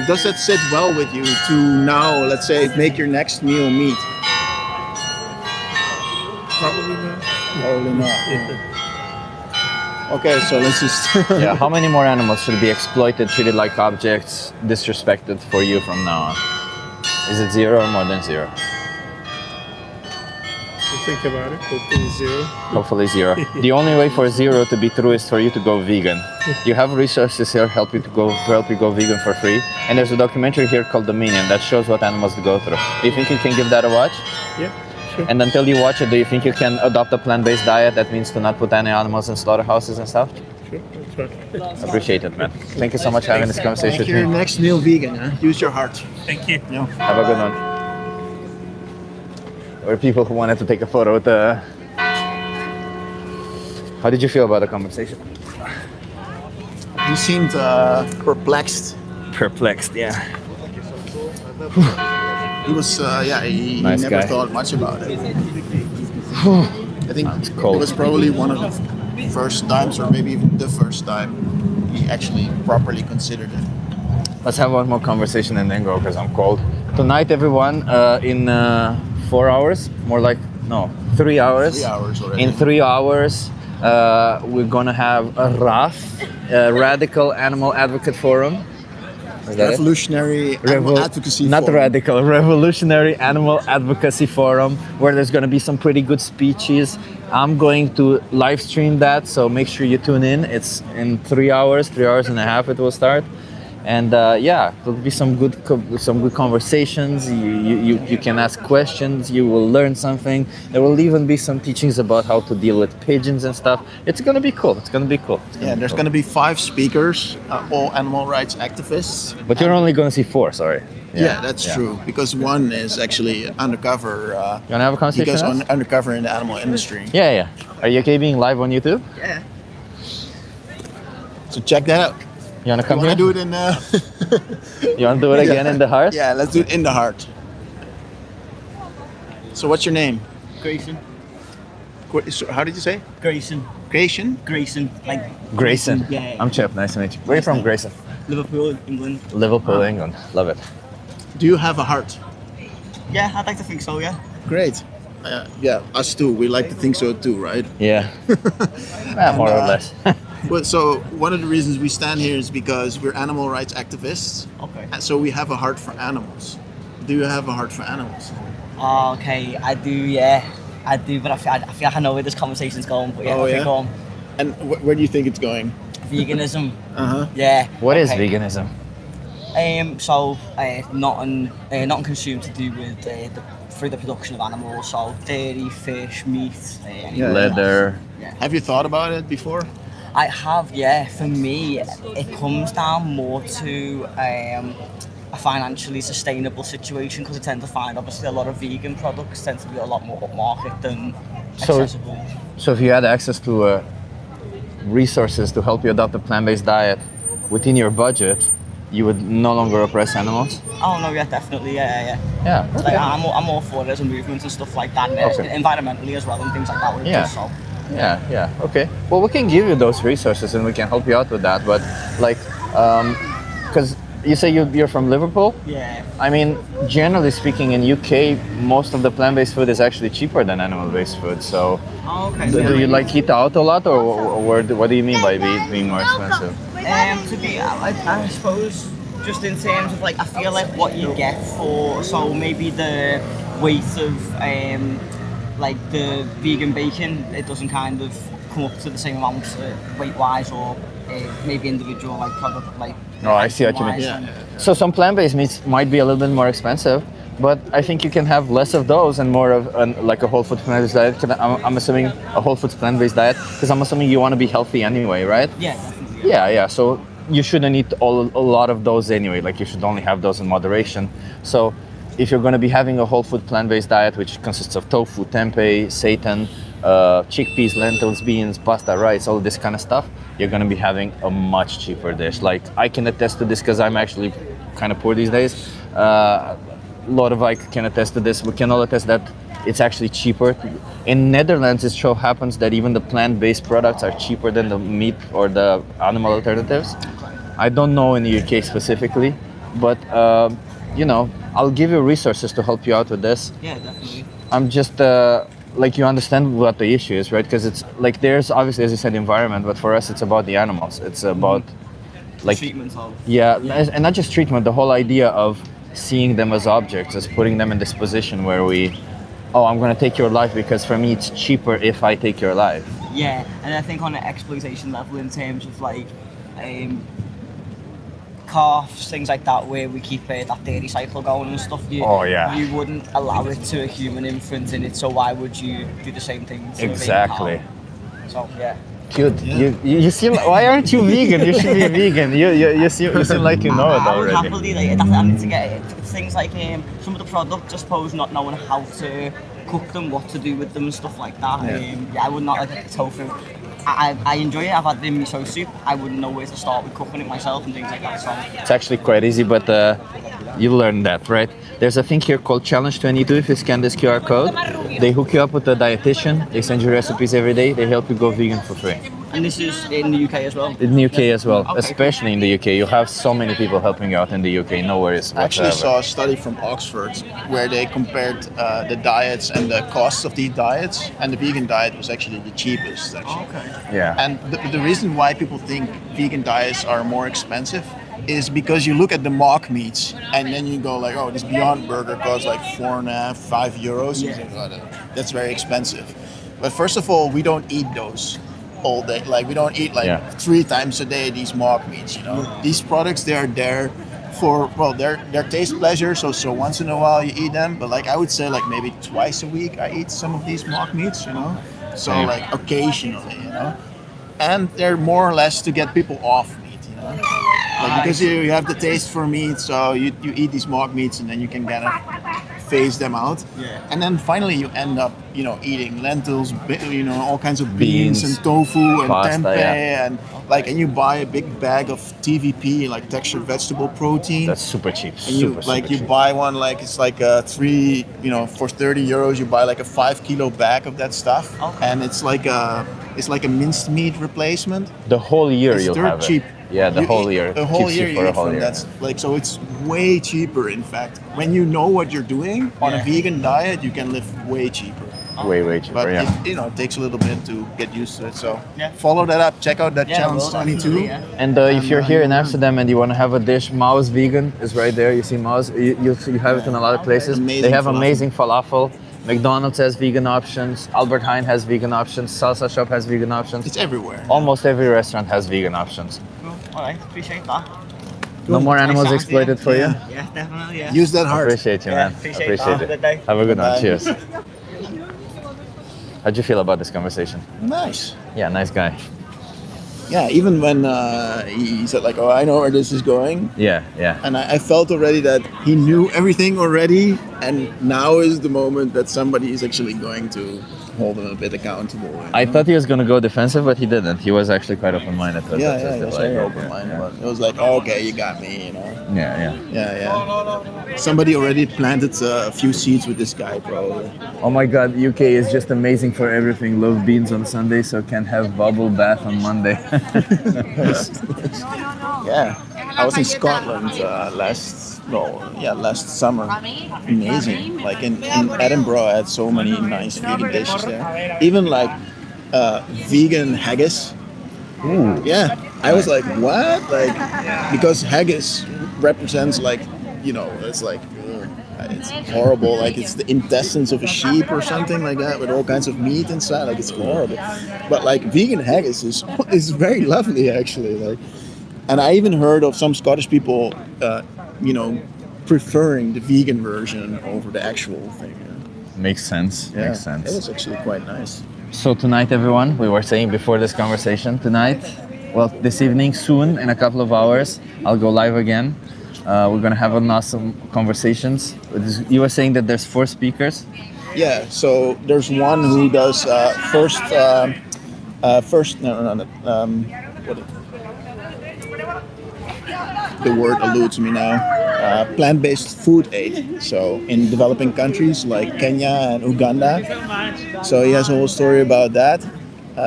Does that sit well with you to now, let's say, make your next meal meat? Probably not. Probably not. Okay, so let's just. Yeah, how many more animals should be exploited, treated like objects, disrespected for you from now on? Is it 0 or more than 0? Think about it. Hopefully 0. Hopefully 0. The only way for 0 to be true is for you to go vegan. You have resources here help you go vegan for free. And there's a documentary here called Dominion that shows what animals go through. Do you think you can give that a watch? Yeah, sure. And until you watch it, do you think you can adopt a plant-based diet? That means to not put any animals in slaughterhouses and stuff? Sure, that's right. Appreciate it, man. Thank you so much for having this conversation Make with your me. next meal vegan. Huh? Use your heart. Thank you. Have a good one. There were people who wanted to take a photo with the... How did you feel about the conversation? You seemed perplexed. Perplexed, yeah. He was, he Nice never guy. thought much about it. I think It's it cold. was probably one of the first times, or maybe even the first time, he actually properly considered it. Let's have one more conversation and then go, because I'm cold. Tonight, everyone, in 4 hours, 3 hours. 3 hours already. In 3 hours, we're gonna have a RAF, Radical Animal Advocate Forum. Is that it? Revolutionary Animal Advocacy Not Forum. radical, Revolutionary Animal Advocacy Forum, where there's going to be some pretty good speeches. I'm going to live stream that, so make sure you tune in. It's in 3 hours, 3 hours and a half it will start. And there'll be some good conversations. You can ask questions. You will learn something. There will even be some teachings about how to deal with pigeons and stuff. It's gonna be cool. There's going to be 5 speakers, all animal rights activists. But you're only gonna see 4. Sorry. Yeah, that's true. Because one is actually undercover. You wanna have a conversation? He goes with us? undercover in the animal industry. Yeah. Are you okay being live on YouTube? Yeah. So check that out. You wanna come You want here? to do it in? You wanna do it again in the heart? Yeah, let's do it in the heart. So what's your name? Grayson. So how did you say? Grayson. Grayson? Grayson. Like Grayson. Yeah. I'm Chip. Nice to meet you. Where are you from, Grayson? Liverpool, England. Liverpool, England. Love it. Do you have a heart? Yeah, I'd like to think so, yeah. Great. Yeah, us too. We like to think so too, right? Yeah. More or less. Well, so one of the reasons we stand here is because we're animal rights activists. Okay. And so we have a heart for animals. Do you have a heart for animals? Oh, okay, I do, yeah. I do, but I feel like I know where this conversation's going. But yeah, Oh, I yeah? think on And where do you think it's going? veganism. Uh-huh. Yeah. What is okay. veganism? So not consumed to do with through the production of animals. So dairy, fish, meat, anything like that. Leather. Yeah. Have you thought about it before? I have, yeah. For me, it comes down more to a financially sustainable situation, because I tend to find obviously a lot of vegan products tend to be a lot more upmarket than accessible. So if you had access to resources to help you adopt a plant-based diet within your budget, you would no longer oppress animals? Oh no, yeah, definitely, yeah. Yeah. Like, Okay. I'm all for it as a movement and stuff like that, and Okay. environmentally as well and things like that. With Yeah. It, so. Yeah. Okay. Well, we can give you those resources and we can help you out with that. But like, because you say you're from Liverpool? Yeah. I mean, generally speaking, in UK, most of the plant-based food is actually cheaper than animal-based food. So, Oh, okay. do you like eat out a lot, or what do you mean by being more expensive? To be, I suppose, just in terms of like, I feel like what you get for, so maybe the weight of, like the vegan bacon, it doesn't kind of come up to the same amount weight-wise, or maybe individual like product like. Oh, I see what you mean. So some plant-based meats might be a little bit more expensive, but I think you can have less of those and more of like a whole food plant-based diet. I'm assuming a whole foods plant-based diet, because I'm assuming you want to be healthy anyway, right? Yeah, definitely. Yeah. So you shouldn't eat a lot of those anyway. Like you should only have those in moderation. So if you're going to be having a whole food plant-based diet, which consists of tofu, tempeh, seitan, chickpeas, lentils, beans, pasta, rice, all this kind of stuff, you're going to be having a much cheaper dish. Like I can attest to this because I'm actually kind of poor these days. A lot of can attest to this. We can all attest that it's actually cheaper. In Netherlands, it so happens that even the plant-based products are cheaper than the meat or the animal alternatives. I don't know in the UK specifically, but I'll give you resources to help you out with this. Yeah, definitely. I'm just like, you understand what the issue is, right? Because it's like, there's obviously, as you said, environment, but for us it's about the animals. It's about like treatment of. Yeah, and not just treatment, the whole idea of seeing them as objects, as putting them in this position where I'm going to take your life because for me it's cheaper if I take your life. Yeah, and I think on an exploitation level, in terms of like calves, things like that, where we keep that dairy cycle going and stuff, you wouldn't allow it to a human infant in it, so why would you do the same thing to Exactly. a cow? So yeah. Cute. Yeah. You seem. Why aren't you vegan? You should be vegan. You seem like you know it I would already. happily, like, I need to get it. It's things like some of the products, I suppose, not knowing how to cook them, what to do with them and stuff like that. I would not like tofu. I enjoy it. I've had the miso soup. I wouldn't know where to start with cooking it myself and things like that. So it's actually quite easy, but you learn that, right? There's a thing here called Challenge 22. If you scan this QR code, they hook you up with a dietitian. They send you recipes every day. They help you go vegan for free. And this is in the UK as well? In the UK as well, especially in the UK. You have so many people helping you out in the UK, no worries. I actually saw a study from Oxford where they compared the diets and the costs of these diets, and the vegan diet was actually the cheapest, actually. Yeah. And the reason why people think vegan diets are more expensive is because you look at the mock meats and then you go like, oh, this Beyond Burger costs like €4.5, €5. Yeah. You think, oh, that's very expensive. But first of all, we don't eat those all day. Like we don't eat 3 times a day these mock meats, you know. These products, they are there for, well, they're taste pleasure, so once in a while you eat them, but like I would say like maybe twice a week I eat some of these mock meats, you know. So like occasionally, you know. And they're more or less to get people off meat, you know. Like, because you have the taste for meat, so you eat these mock meats and then you can kind of phase them out. Yeah. And then finally you end up, you know, eating lentils, you know, all kinds of beans and tofu and pasta, tempeh and like, and you buy a big bag of TVP, like textured vegetable protein. That's super cheap. And you you buy one, like it's like a for €30 you buy like a 5 kilo bag of that stuff. And it's like a minced meat replacement. The whole year you'll have cheap. it. Yeah, the whole year. The whole Keeps year you for you a eat whole from year. that's like, so it's way cheaper. In fact, when you know what you're doing on a vegan diet, you can live way cheaper. Way cheaper. But Yeah. it takes a little bit to get used to it. So follow that up. Check out that Challenge 22. And if you're here in Amsterdam and you want to have a dish, Mao's Vegan is right there. You see Mao's. You have it in a lot of places. They have amazing falafel. McDonald's has vegan options. Albert Heijn has vegan options. Salsa Shop has vegan options. It's everywhere. Almost every restaurant has vegan options. Cool. All right, appreciate that. No more animals Nice exploited for you? Yeah, definitely. Yeah. Use that heart. Appreciate you, man. Appreciate that. Have a good day. Have a good one. Bye. Cheers. How'd you feel about this conversation? Nice. Yeah, nice guy. Yeah, even when he said like, oh, I know where this is going. Yeah. And I felt already that he knew everything already, and now is the moment that somebody is actually going to hold him a bit accountable. You know? I thought he was going to go defensive, but he didn't. He was actually quite open-minded. He was very open-minded. But it was like, oh, okay, you got me, you know. Yeah. Somebody already planted a few seeds with this guy, probably. Oh my God, UK is just amazing for everything. Love beans on Sunday, so can have bubble bath on Monday. Yeah. I was in Scotland last summer. Amazing. Like in Edinburgh, I had so many nice vegan dishes there. Even like vegan haggis. Ooh. Yeah, I was like, what? Like, because haggis represents like, it's like, it's horrible. Like it's the intestines of a sheep or something like that with all kinds of meat inside. Like it's horrible. But like vegan haggis is very lovely actually. Like, and I even heard of some Scottish people, preferring the vegan version over the actual thing. Makes sense. Yeah, Makes sense. it was actually quite nice. So tonight, everyone, we were saying before this conversation, this evening, soon, in a couple of hours, I'll go live again. We're going to have an awesome conversations. You were saying that there's 4 speakers? Yeah, so there's one who does the word eludes me now. Plant-based food aid. So in developing countries like Kenya and Uganda. So he has a whole story about that.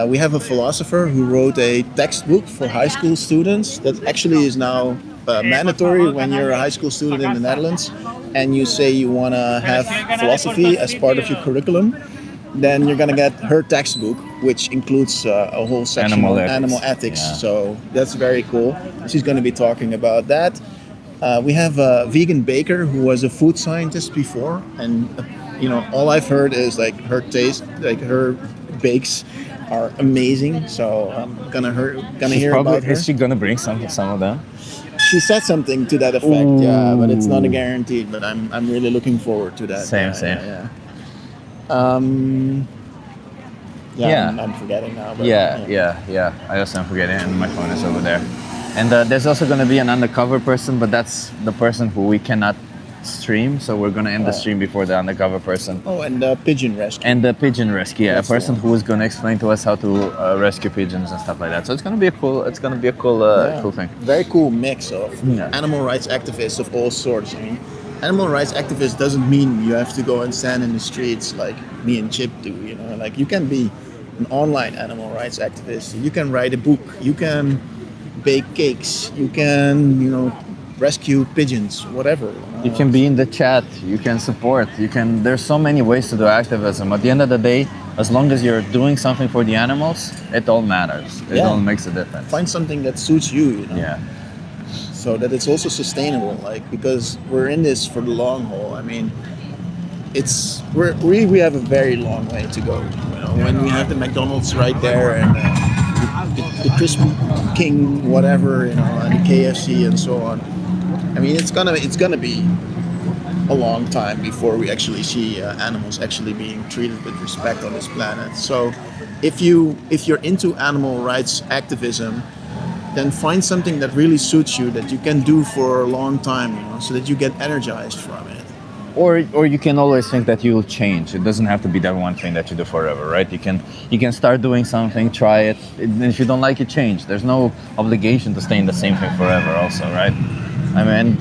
We have a philosopher who wrote a textbook for high school students that actually is now mandatory when you're a high school student in the Netherlands and you say you want to have philosophy as part of your curriculum. Then you're gonna get her textbook, which includes a whole section on animal ethics. Yeah. So that's very cool. She's gonna be talking about that. We have a vegan baker who was a food scientist before, and all I've heard is like her taste, like her bakes are amazing. So I'm gonna hear about her. Is she gonna bring some of them? She said something to that effect, yeah, but it's not a guarantee. But I'm really looking forward to that. Same. Yeah. I'm forgetting now. But Yeah. I also am forgetting, and my phone is over there. And there's also going to be an undercover person, but that's the person who we cannot stream, so we're going to end the stream before the undercover person. Oh, and the pigeon rescue. And the pigeon rescue, a person who is going to explain to us how to rescue pigeons and stuff like that. So it's going to be a cool thing. Very cool mix of animal rights activists of all sorts. I mean, animal rights activist doesn't mean you have to go and stand in the streets like me and Chip do, like you can be an online animal rights activist, you can write a book, you can bake cakes, you can, rescue pigeons, whatever. You can be in the chat, you can support, there's so many ways to do activism. At the end of the day, as long as you're doing something for the animals, it all matters. It all makes a difference. Find something that suits you, Yeah. So that it's also sustainable, because we're in this for the long haul. I mean, we have a very long way to go. When we have the McDonald's right there and the Crispy King, whatever, and the KFC and so on. I mean, it's gonna be a long time before we actually see animals actually being treated with respect on this planet. So, if you're into animal rights activism, then find something that really suits you, that you can do for a long time, so that you get energized from it. Or you can always think that you'll change. It doesn't have to be that one thing that you do forever, right? You can start doing something, try it, and if you don't like it, change. There's no obligation to stay in the same thing forever also, right? I mean,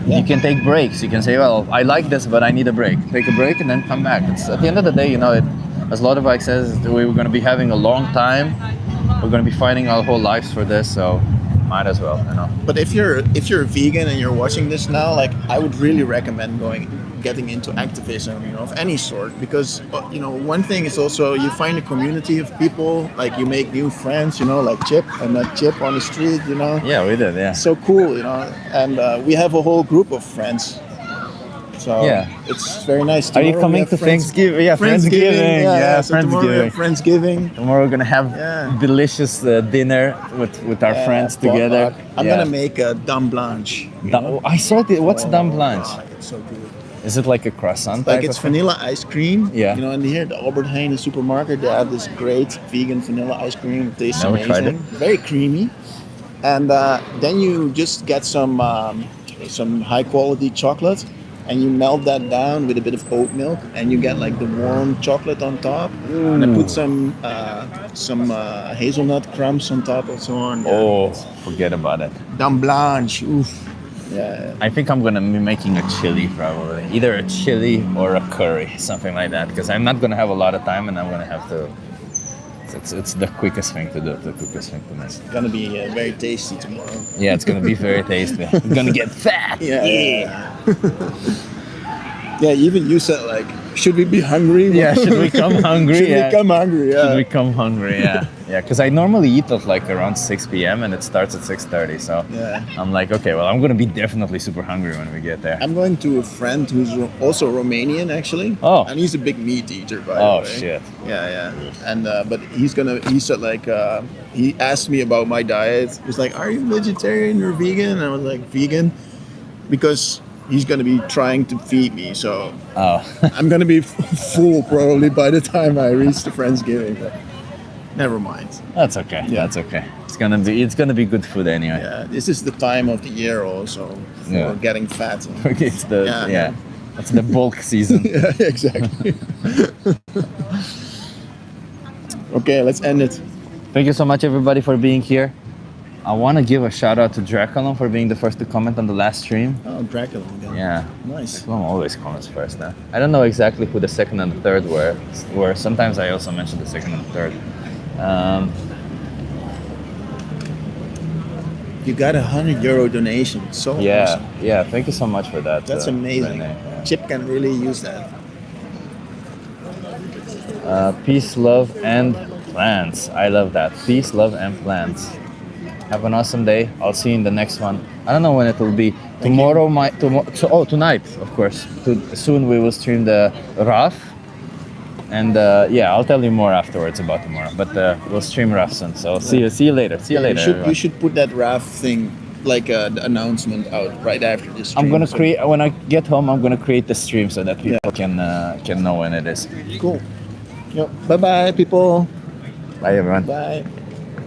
you can take breaks. You can say, well, I like this, but I need a break. Take a break and then come back. It's, at the end of the day, as Lodewijk says, we're going to be having a long time. We're going to be fighting our whole lives for this, so might as well, But if you're a vegan and you're watching this now, I would really recommend getting into activism, of any sort, because one thing is also you find a community of people, you make new friends, like Chip, and that Chip on the street, Yeah, we did, yeah. So cool, and we have a whole group of friends. So it's very nice. Are you coming to Thanksgiving? Yeah, Friendsgiving. Yeah, so Friendsgiving. Friendsgiving. Tomorrow we're gonna have delicious dinner with our friends together. I'm gonna make a dame blanche. I saw it. What's dame blanche? It's so good. Is it like a croissant? It's vanilla ice cream. Yeah. And here at the Albert Heijn supermarket, they have this great vegan vanilla ice cream. It tastes amazing. Tried it. Very creamy. And then you just get some high quality chocolate. And you melt that down with a bit of oat milk, and you get the warm chocolate on top. And I put some hazelnut crumbs on top and so on. Oh, forget about it. Dame blanche, oof. Yeah. I think I'm gonna be making a chili probably, either a chili or a curry, something like that, because I'm not gonna have a lot of time, and I'm gonna have to It's the quickest thing to do. The quickest thing to miss. It's gonna be very tasty tomorrow. Yeah, it's gonna be very tasty. It's gonna get fat. Yeah. Yeah, even you said like, should we be hungry? Yeah, should we come hungry? Should Yeah. we come hungry? Yeah. Should we come hungry? Yeah, yeah. Because I normally eat at like around 6 p.m. and it starts at 6:30. So Yeah. I'm like, okay, well, I'm gonna be definitely super hungry when we get there. I'm going to a friend who's also Romanian actually. Oh. And he's a big meat eater, by the Oh way. shit. Yeah, yeah. And but he said like he asked me about my diet. He's like, "Are you vegetarian or vegan?" And I was like, "Vegan," because he's gonna be trying to feed me. So Oh. I'm gonna be full probably by the time I reach the Friendsgiving. But never mind. That's okay. Yeah. That's okay. It's gonna be good food anyway. Yeah, this is the time of the year also for Yeah. getting fat. It's the Yeah. That's the bulk season. Yeah, exactly. Okay, let's end it. Thank you so much, everybody, for being here. I want to give a shout out to Draculum for being the first to comment on the last stream. Oh, Dracula. Yeah. Nice. Draculum always comments first now. I don't know exactly who the second and the third were. Sometimes I also mention the second and the third. You got €100 donation. So awesome. Yeah. Thank you so much for that. That's amazing. Renee. Yeah. Chip can really use that. Peace, love, and plants. I love that. Peace, love, and plants. Have an awesome day. I'll see you in the next one. I don't know when it will be. Tomorrow, tonight, of course. Soon we will stream the RAF. And yeah, I'll tell you more afterwards about tomorrow. But we'll stream RAF soon. So see you later. See you later. You should put that RAF thing, like the announcement out right after this stream. I'm gonna create, when I get home, I'm gonna create the stream so that people can know when it is. Cool. Yep. Bye-bye, people. Bye, everyone. Bye.